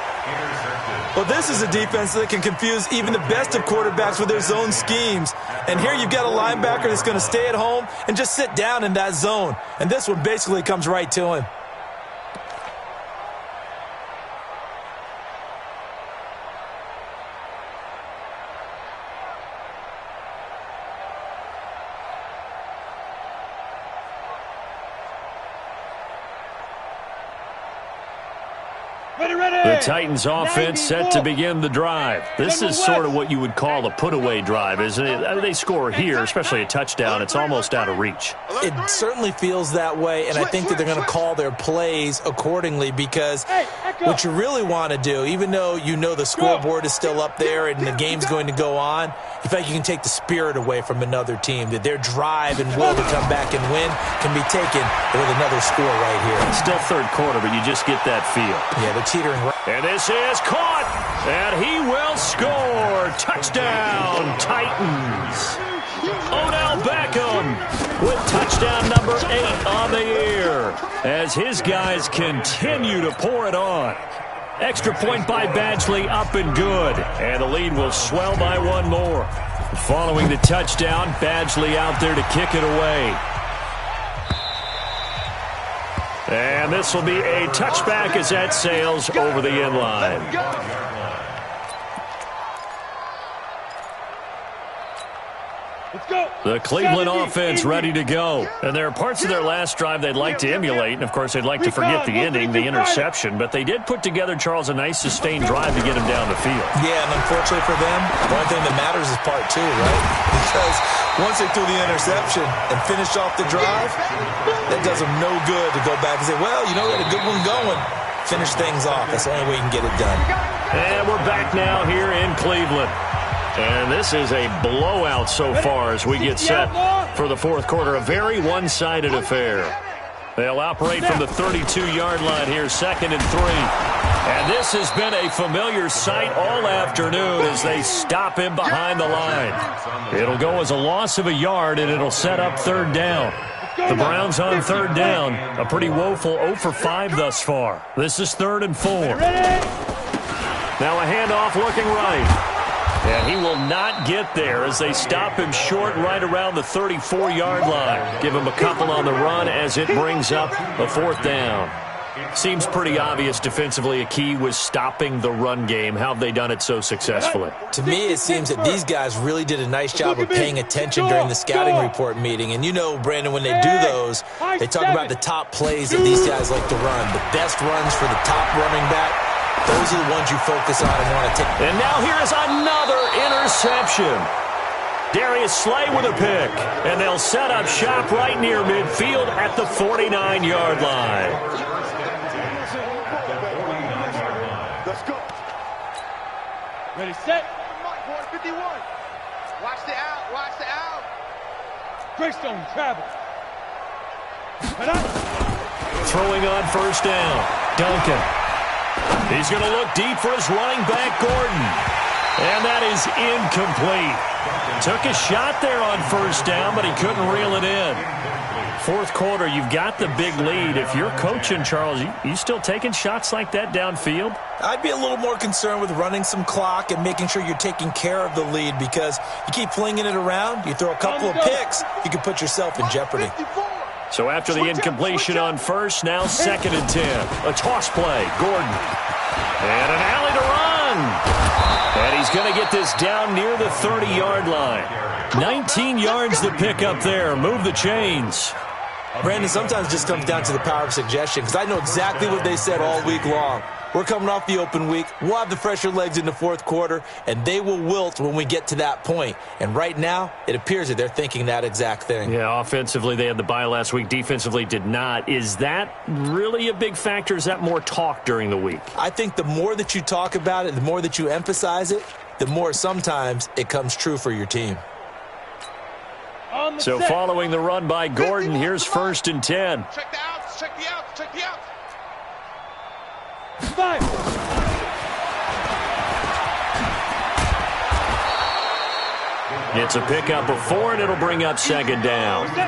Well, this is a defense that can confuse even the best of quarterbacks with their zone schemes. And here you've got a linebacker that's going to stay at home and just sit down in that zone. And this one basically comes right to him. The Titans offense set to begin the drive. This is sort of what you would call a put-away drive, isn't it? They score here, especially a touchdown. It's almost out of reach. It certainly feels that way, and I think that they're going to call their plays accordingly because what you really want to do, even though you know the scoreboard is still up there and the game's going to go on, you feel like you can take the spirit away from another team, that their drive and will to come back and win can be taken with another score right here. It's still third quarter, but you just get that feel. Yeah, they're teetering right. And this is caught, and he will score. Touchdown, Titans. Odell Beckham with touchdown number 8 on the year as his guys continue to pour it on. Extra point by Badgley, up and good. And the lead will swell by one more. Following the touchdown, Badgley out there to kick it away. And this will be a touchback as that sails over the end line. The Cleveland offense ready to go. And there are parts of their last drive they'd like to emulate. And, of course, they'd like to forget the ending, the interception. But they did put together, Charles, a nice sustained drive to get him down the field. Yeah, and unfortunately for them, the only thing that matters is part 2, right? Because once they threw the interception and finished off the drive, that does them no good to go back and say, well, you know, we had a good one going. Finish things off. That's the only way you can get it done. And we're back now here in Cleveland. And this is a blowout so far as we get set for the fourth quarter. A very one-sided affair. They'll operate from the 32-yard line here, 2nd and 3. And this has been a familiar sight all afternoon as they stop him behind the line. It'll go as a loss of a yard, and it'll set up 3rd down. The Browns on 3rd down. A pretty woeful 0 for 5 thus far. This is 3rd and 4. Now a handoff looking right. And he will not get there as they stop him short right around the 34-yard line. Give him a couple on the run as it brings up a 4th down. Seems pretty obvious defensively a key was stopping the run game. How have they done it so successfully? To me, it seems that these guys really did a nice job of paying attention during the scouting report meeting. And you know, Brandon, when they do those, they talk about the top plays that these guys like to run. The best runs for the top running back. Those are the ones you focus on and want to take. And now here is another interception. Darius Slay with a pick. And they'll set up shop right near midfield at the 49-yard line. Let's go. Ready, set. 51. Watch the out. Watch the out. Greystone travel. Throwing on 1st down. Duncan. He's going to look deep for his running back, Gordon. And that is incomplete. Took a shot there on 1st down, but he couldn't reel it in. 4th quarter, you've got the big lead. If you're coaching, Charles, you still taking shots like that downfield? I'd be a little more concerned with running some clock and making sure you're taking care of the lead because you keep flinging it around, you throw a couple of picks, you can put yourself in jeopardy. So after the incompletion on 1st, now 2nd and 10. A toss play, Gordon. And an alley to run. And he's going to get this down near the 30-yard line. 19 yards to pick up there. Move the chains. Brandon, sometimes it just comes down to the power of suggestion because I know exactly what they said all week long. We're coming off the open week. We'll have the fresher legs in the 4th quarter, and they will wilt when we get to that point. And right now, it appears that they're thinking that exact thing. Yeah, offensively, they had the bye last week. Defensively, did not. Is that really a big factor? Is that more talk during the week? I think the more that you talk about it, the more that you emphasize it, the more sometimes it comes true for your team. So following the run by Gordon, here's 1st and 10. Check the outs, check the outs, check the outs. 5. It's a pickup of 4, and it'll bring up 2nd down. Hey,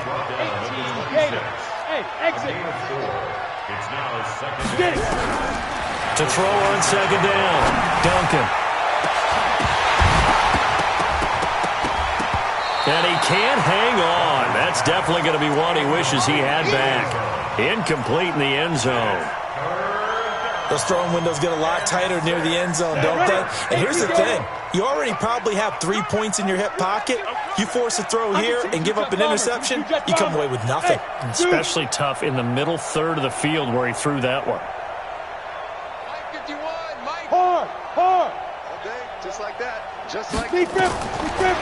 exit. It's now 2nd Get it. To throw on 2nd down, Duncan. And he can't hang on. That's definitely going to be one he wishes he had back. Incomplete in the end zone. Those throwing windows get a lot tighter near the end zone, don't they? And here's the thing. You already probably have 3 points in your hip pocket. You force a throw here and give up an interception, you come away with nothing. Especially tough in the middle third of the field where he threw that one. Mike 51, Mike. Hard. Okay, just like that. Just like Deep grip.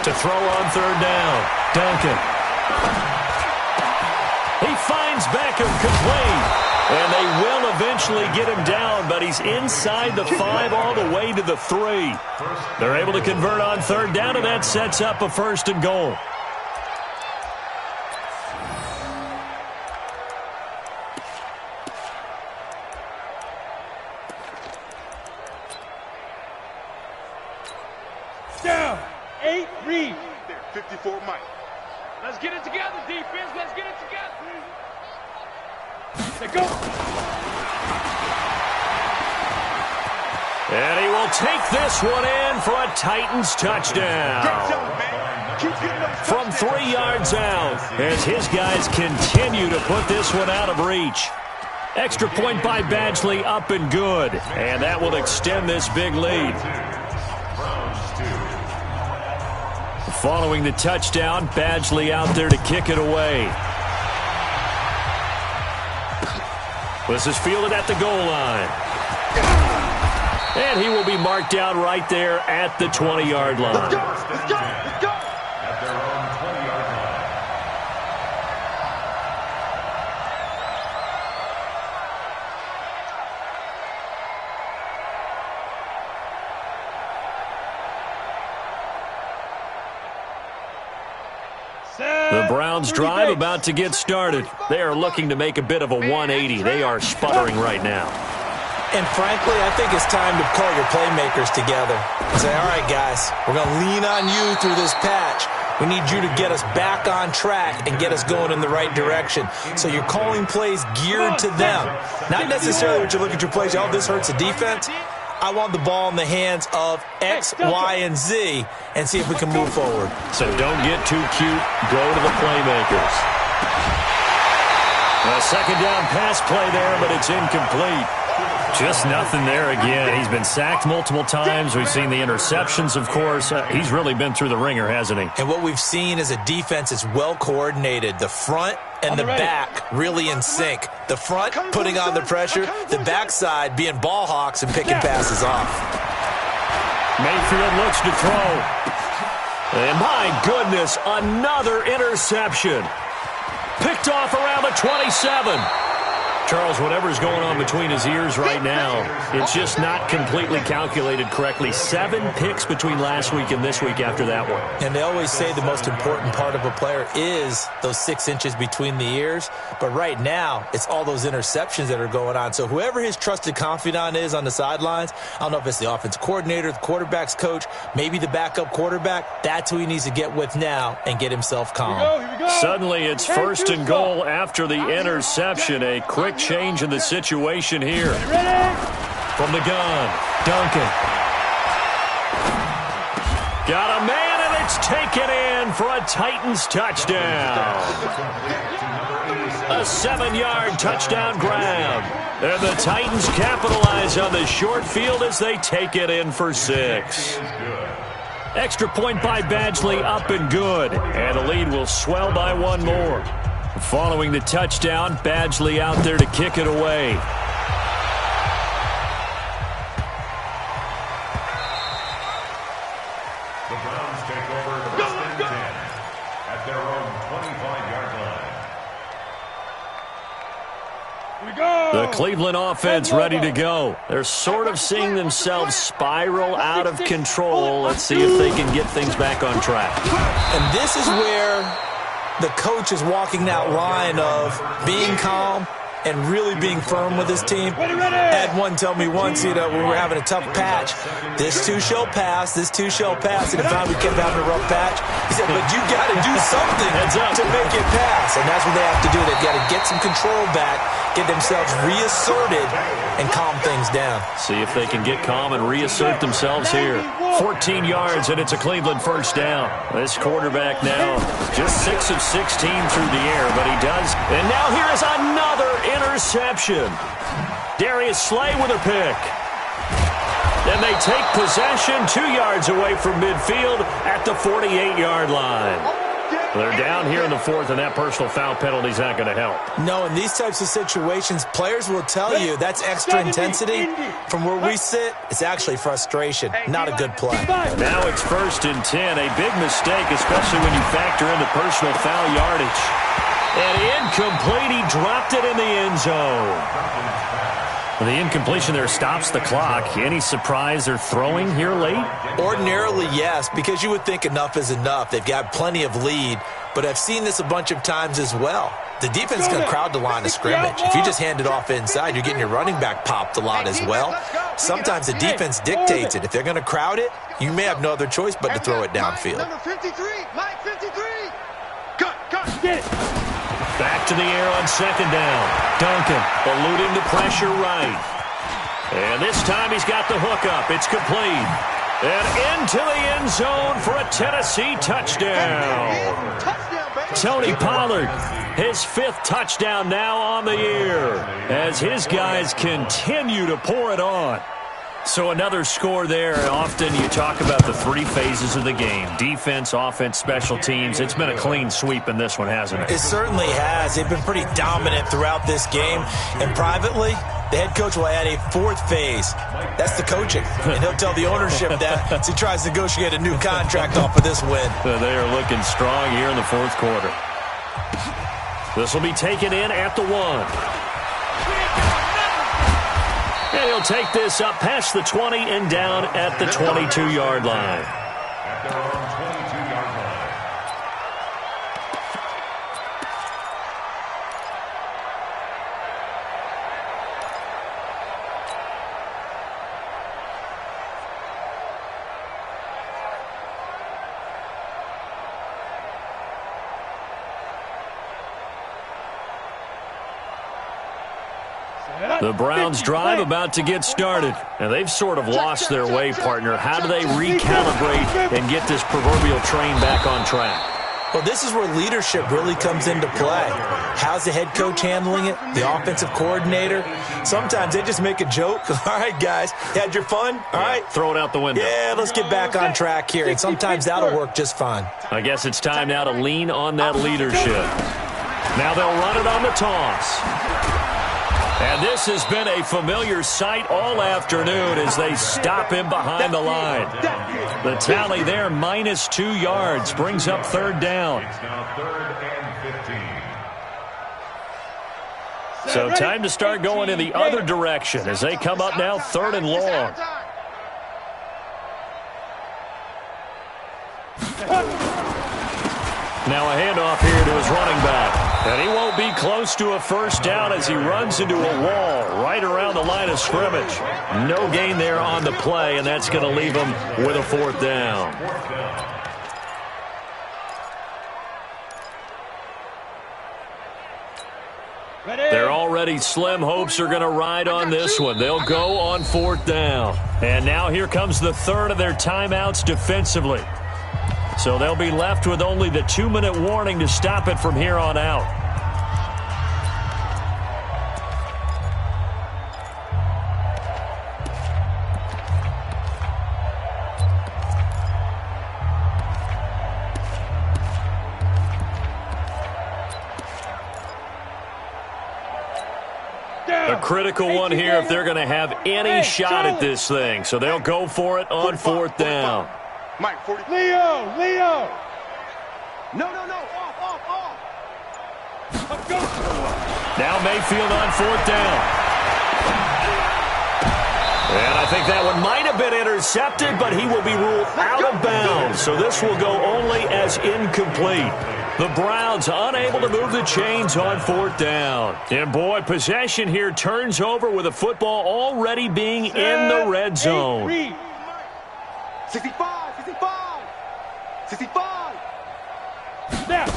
To throw on 3rd down, Duncan. He finds Beckham complete. And they will eventually get him down, but he's inside the 5 all the way to the 3. They're able to convert on 3rd down, and that sets up a 1st and goal. Down. 8, read. there, 54, Mike. Let's get it together, defense. Let's get it together. Let go. And he will take this one in for a Titans touchdown. Great job, man. Keep getting those From 3 yards out, as his guys continue to put this one out of reach. Extra point by Badgley, up and good. And that will extend this big lead. Following the touchdown, Badgley out there to kick it away. This is fielded at the goal line. And he will be marked down right there at the 20-yard line. Let's go. at their own 20-yard line. The Browns drive about to get started. They are looking to make a bit of a 180. They are sputtering right now. And frankly, I think it's time to call your playmakers together and say, all right, guys, we're going to lean on you through this patch. We need you to get us back on track and get us going in the right direction. So you're calling plays geared to them. Not necessarily what you look at your plays, oh, this hurts the defense. I want the ball in the hands of X, Y, and Z and see if we can move forward. So don't get too cute. Go to the playmakers. A second down pass play there, but it's incomplete. Just nothing there again. He's been sacked multiple times. We've seen the interceptions, of course. He's really been through the ringer, hasn't he? And what we've seen is a defense that's well coordinated. The front and the back really in sync. The front putting on the pressure, the backside being ball hawks and picking passes off. Mayfield looks to throw. And my goodness, another interception. Picked off around the 27. Charles, whatever's going on between his ears right now, it's just not completely calculated correctly. 7 picks between last week and this week after that one. And they always say the most important part of a player is those 6 inches between the ears. But right now, it's all those interceptions that are going on. So whoever his trusted confidant is on the sidelines, I don't know if it's the offensive coordinator, the quarterback's coach, maybe the backup quarterback, that's who he needs to get with now and get himself calm. Here we go. Suddenly, it's 1st and goal after the interception. A quick change in the situation here. From the gun, Duncan. Got a man, and it's taken in for a Titans touchdown. A 7-yard touchdown grab. And the Titans capitalize on the short field as they take it in for 6. Extra point by Badgley, up and good. And the lead will swell by 1 more. Following the touchdown, Badgley out there to kick it away. The Browns take over the first and 10 at their own 25-yard line. The Cleveland offense ready to go. They're sort of seeing themselves spiral out of control. Let's see if they can get things back on track. And this is where the coach is walking that line of being calm and really being firm with his team. I had one tell me once, when we were having a tough patch, this too shall pass, this too shall pass. And if we kept having a rough patch, he said, but you got to do something to make it pass. And that's what they have to do. They've got to get some control back, get themselves reasserted, and calm things down. See if they can get calm and reassert themselves here. 14 yards, and it's a Cleveland first down. This quarterback now just 6 of 16 through the air, but he does. And now here is another interception. Darius Slay with a pick. And they take possession 2 yards away from midfield at the 48-yard line. They're down here in the fourth, and that personal foul penalty is not going to help. No, in these types of situations, players will tell you that's extra intensity. From where we sit, it's actually frustration, not a good play. Now it's 1st and 10, a big mistake, especially when you factor in the personal foul yardage. And incomplete, he dropped it in the end zone. The incompletion there stops the clock. Any surprise they're throwing here late? Ordinarily, yes, because you would think enough is enough. They've got plenty of lead, but I've seen this a bunch of times as well. The defense is going to crowd the line of scrimmage. If you just hand it off inside, you're getting your running back popped a lot as well. Sometimes the defense dictates it. If they're going to crowd it, you may have no other choice but to throw it downfield. Number 53, Mike 53. Cut. Get it. Back to the air on 2nd down. Duncan eluding the pressure right. And this time he's got the hook up. It's complete. And into the end zone for a Tennessee touchdown. Tony Pollard, his 5th touchdown now on the year as his guys continue to pour it on. So another score there. Often you talk about the 3 phases of the game. Defense, offense, special teams. It's been a clean sweep in this one, hasn't it? It certainly has. They've been pretty dominant throughout this game. And privately, the head coach will add a 4th phase. That's the coaching. And he'll tell the ownership that as he tries to negotiate a new contract off of this win. They are looking strong here in the 4th quarter. This will be taken in at the 1. And he'll take this up past the 20 and down at the 22-yard line. At their own 22-yard line. The Browns drive about to get started, and they've sort of lost their way, partner. How do they recalibrate and get this proverbial train back on track? Well, this is where leadership really comes into play. How's the head coach handling it? The offensive coordinator? Sometimes they just make a joke. All right, guys, had your fun? All right. Throw it out the window. Yeah, let's get back on track here. And sometimes that'll work just fine. I guess it's time now to lean on that leadership. Now they'll run it on the toss. And this has been a familiar sight all afternoon as they stop him behind the line. The tally there, -2 yards, brings up 3rd down. It's now 3rd and 15. So time to start going in the other direction as they come up now 3rd and long. Now a handoff here to his running back. And he won't be close to a first down as he runs into a wall right around the line of scrimmage. No gain there on the play, and that's going to leave him with a 4th down. They're already slim hopes are going to ride on this one. They'll go on 4th down. And now here comes the 3rd of their timeouts defensively. So they'll be left with only the 2-minute warning to stop it from here on out. A critical one here if they're going to have any shot at this thing. So they'll go for it on 4th down. Mike 40. Leo. No. Off. Now Mayfield on 4th down. And a I think that one might have been intercepted, but he will be ruled out of bounds. So this will go only as incomplete. The Browns unable to move the chains on 4th down. And, boy, possession here turns over with the football already being in the red zone. 65, 65, 65. Snap.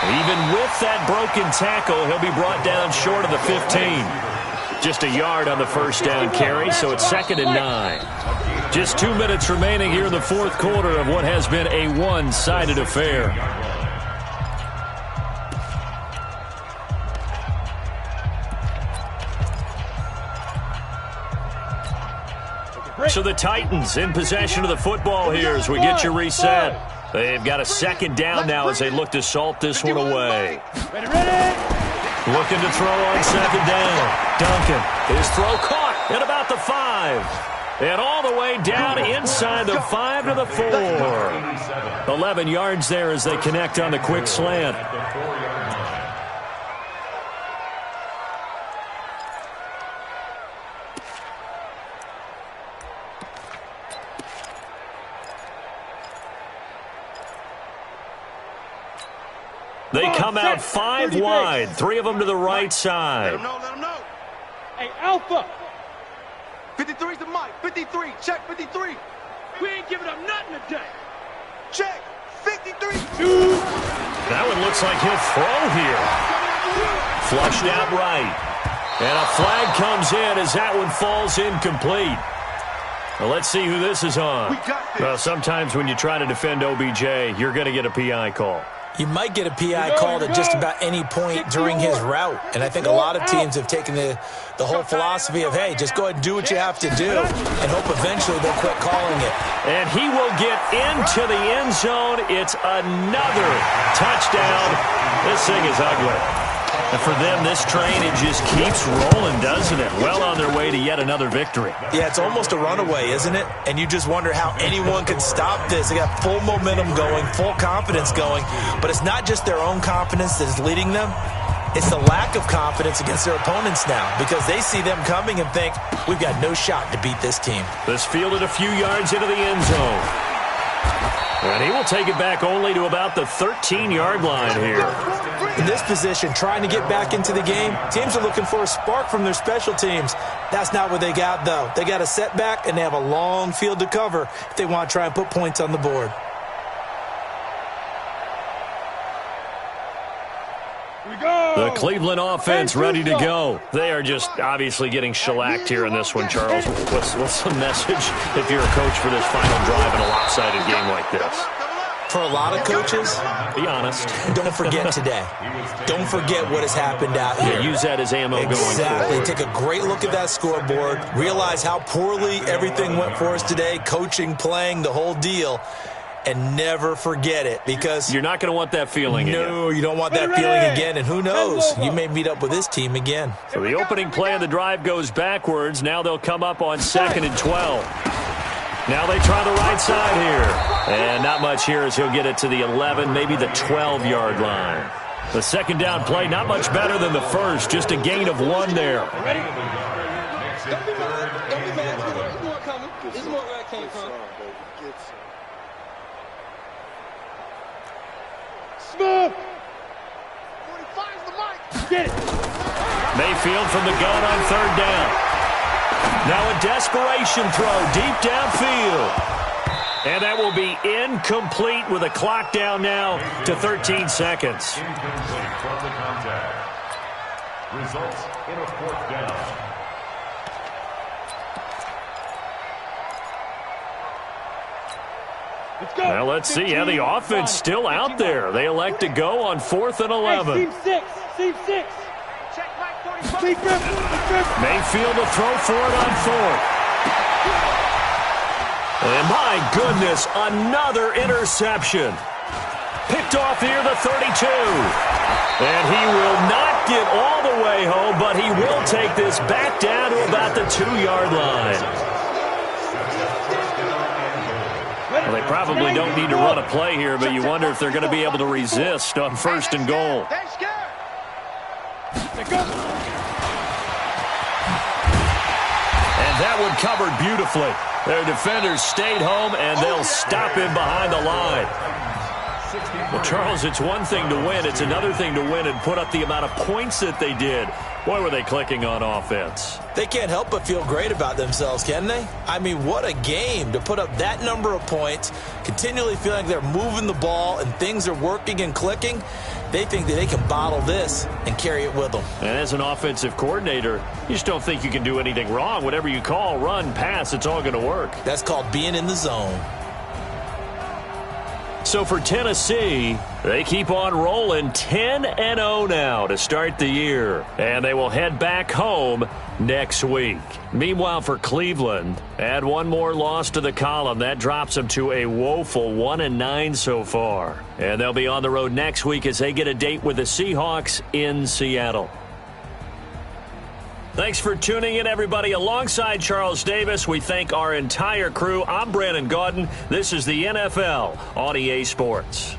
Even with that broken tackle, he'll be brought down short of the 15. Just a yard on the first down carry, so it's 2nd and 9. Just 2 minutes remaining here in the 4th quarter of what has been a one-sided affair. So the Titans in possession of the football here as we get you reset. They've got a 2nd down now as they look to salt this one away. Ready. Looking to throw on 2nd down. Duncan, his throw caught at about the 5. And all the way down inside the 5 to the 4. 11 yards there as they connect on the quick slant. They come out 5 wide, 3 of them to the right side. Let him know. Hey, Alpha. 53's the mic. 53. Check 53. We ain't giving up nothing today. Check 53. That one looks like he'll throw here. Flushed out right. And a flag comes in as that one falls incomplete. Well, let's see who this is on. Well, sometimes when you try to defend OBJ, you're going to get a PI call. You might get a PI called at just about any point during his route. And I think a lot of teams have taken the whole philosophy of, hey, just go ahead and do what you have to do and hope eventually they'll quit calling it. And he will get into the end zone. It's another touchdown. This thing is ugly. And for them, this train, it just keeps rolling, doesn't it? Well on their way to yet another victory. Yeah, it's almost a runaway, isn't it? And you just wonder how anyone can stop this. They got full momentum going, full confidence going. But it's not just their own confidence that is leading them. It's the lack of confidence against their opponents now because they see them coming and think, we've got no shot to beat this team. This fielded a few yards into the end zone. And he will take it back only to about the 13-yard line here. In this position, trying to get back into the game, teams are looking for a spark from their special teams. That's not what they got, though. They got a setback, and they have a long field to cover if they want to try and put points on the board. The Cleveland offense ready to go. They are just obviously getting shellacked here in this one, Charles. What's the message if you're a coach for this final drive in a lopsided game like this? For a lot of coaches, be honest. Don't forget today. Don't forget what has happened out here. Yeah, use that as ammo going forward. Exactly. Take a great look at that scoreboard. Realize how poorly everything went for us today, coaching, playing, the whole deal. And never forget it because you're not going to want that feeling again. No, you don't want that feeling again. And who knows? You may meet up with this team again. So the opening play of the drive goes backwards. Now they'll come up on 2nd and 12. Now they try the right side here. And not much here as he'll get it to the 11, maybe the 12-yard line. The 2nd down play, not much better than the first. Just a gain of 1 there. Ready? Don't be mad. There's more coming. There's more where I came from. Smooth. 45's the mic. Get it. Mayfield from the gun on 3rd down. Now a desperation throw deep downfield. And that will be incomplete with a clock down now to 13 seconds. Incomplete from the contact. Results in a 4th down. Well, let's see. Yeah, the offense still out there. They elect to go on 4th and 11. Hey, Team 6. Check Mike 45. Mayfield will throw for it on 4th. And my goodness, another interception. Picked off here, the 32. And he will not get all the way home, but he will take this back down to about the 2-yard line. Well, they probably don't need to run a play here, but you wonder if they're going to be able to resist on 1st and goal. That one covered beautifully. Their defenders stayed home, and they'll stop him behind the line. Well, Charles, it's one thing to win. It's another thing to win and put up the amount of points that they did. Boy, were they clicking on offense. They can't help but feel great about themselves, can they? I mean, what a game to put up that number of points, continually feeling like they're moving the ball and things are working and clicking. They think that they can bottle this and carry it with them. And as an offensive coordinator, you just don't think you can do anything wrong. Whatever you call, run, pass, it's all going to work. That's called being in the zone. So for Tennessee, they keep on rolling 10-0 now to start the year. And they will head back home next week. Meanwhile, for Cleveland, add one more loss to the column. That drops them to a woeful 1-9 so far. And they'll be on the road next week as they get a date with the Seahawks in Seattle. Thanks for tuning in, everybody. Alongside Charles Davis, we thank our entire crew. I'm Brandon Gaudin. This is the NFL on EA Sports.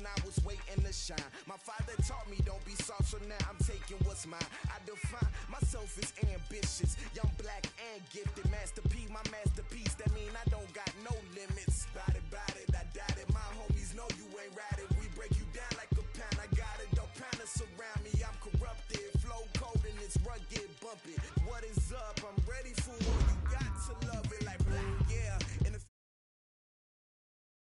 I was waiting to shine. My father taught me don't be soft, so now I'm taking what's mine. I define myself as ambitious, young, black, and gifted. Master P, my masterpiece. That mean I don't got no limits. Bout it, I doubt it. My homies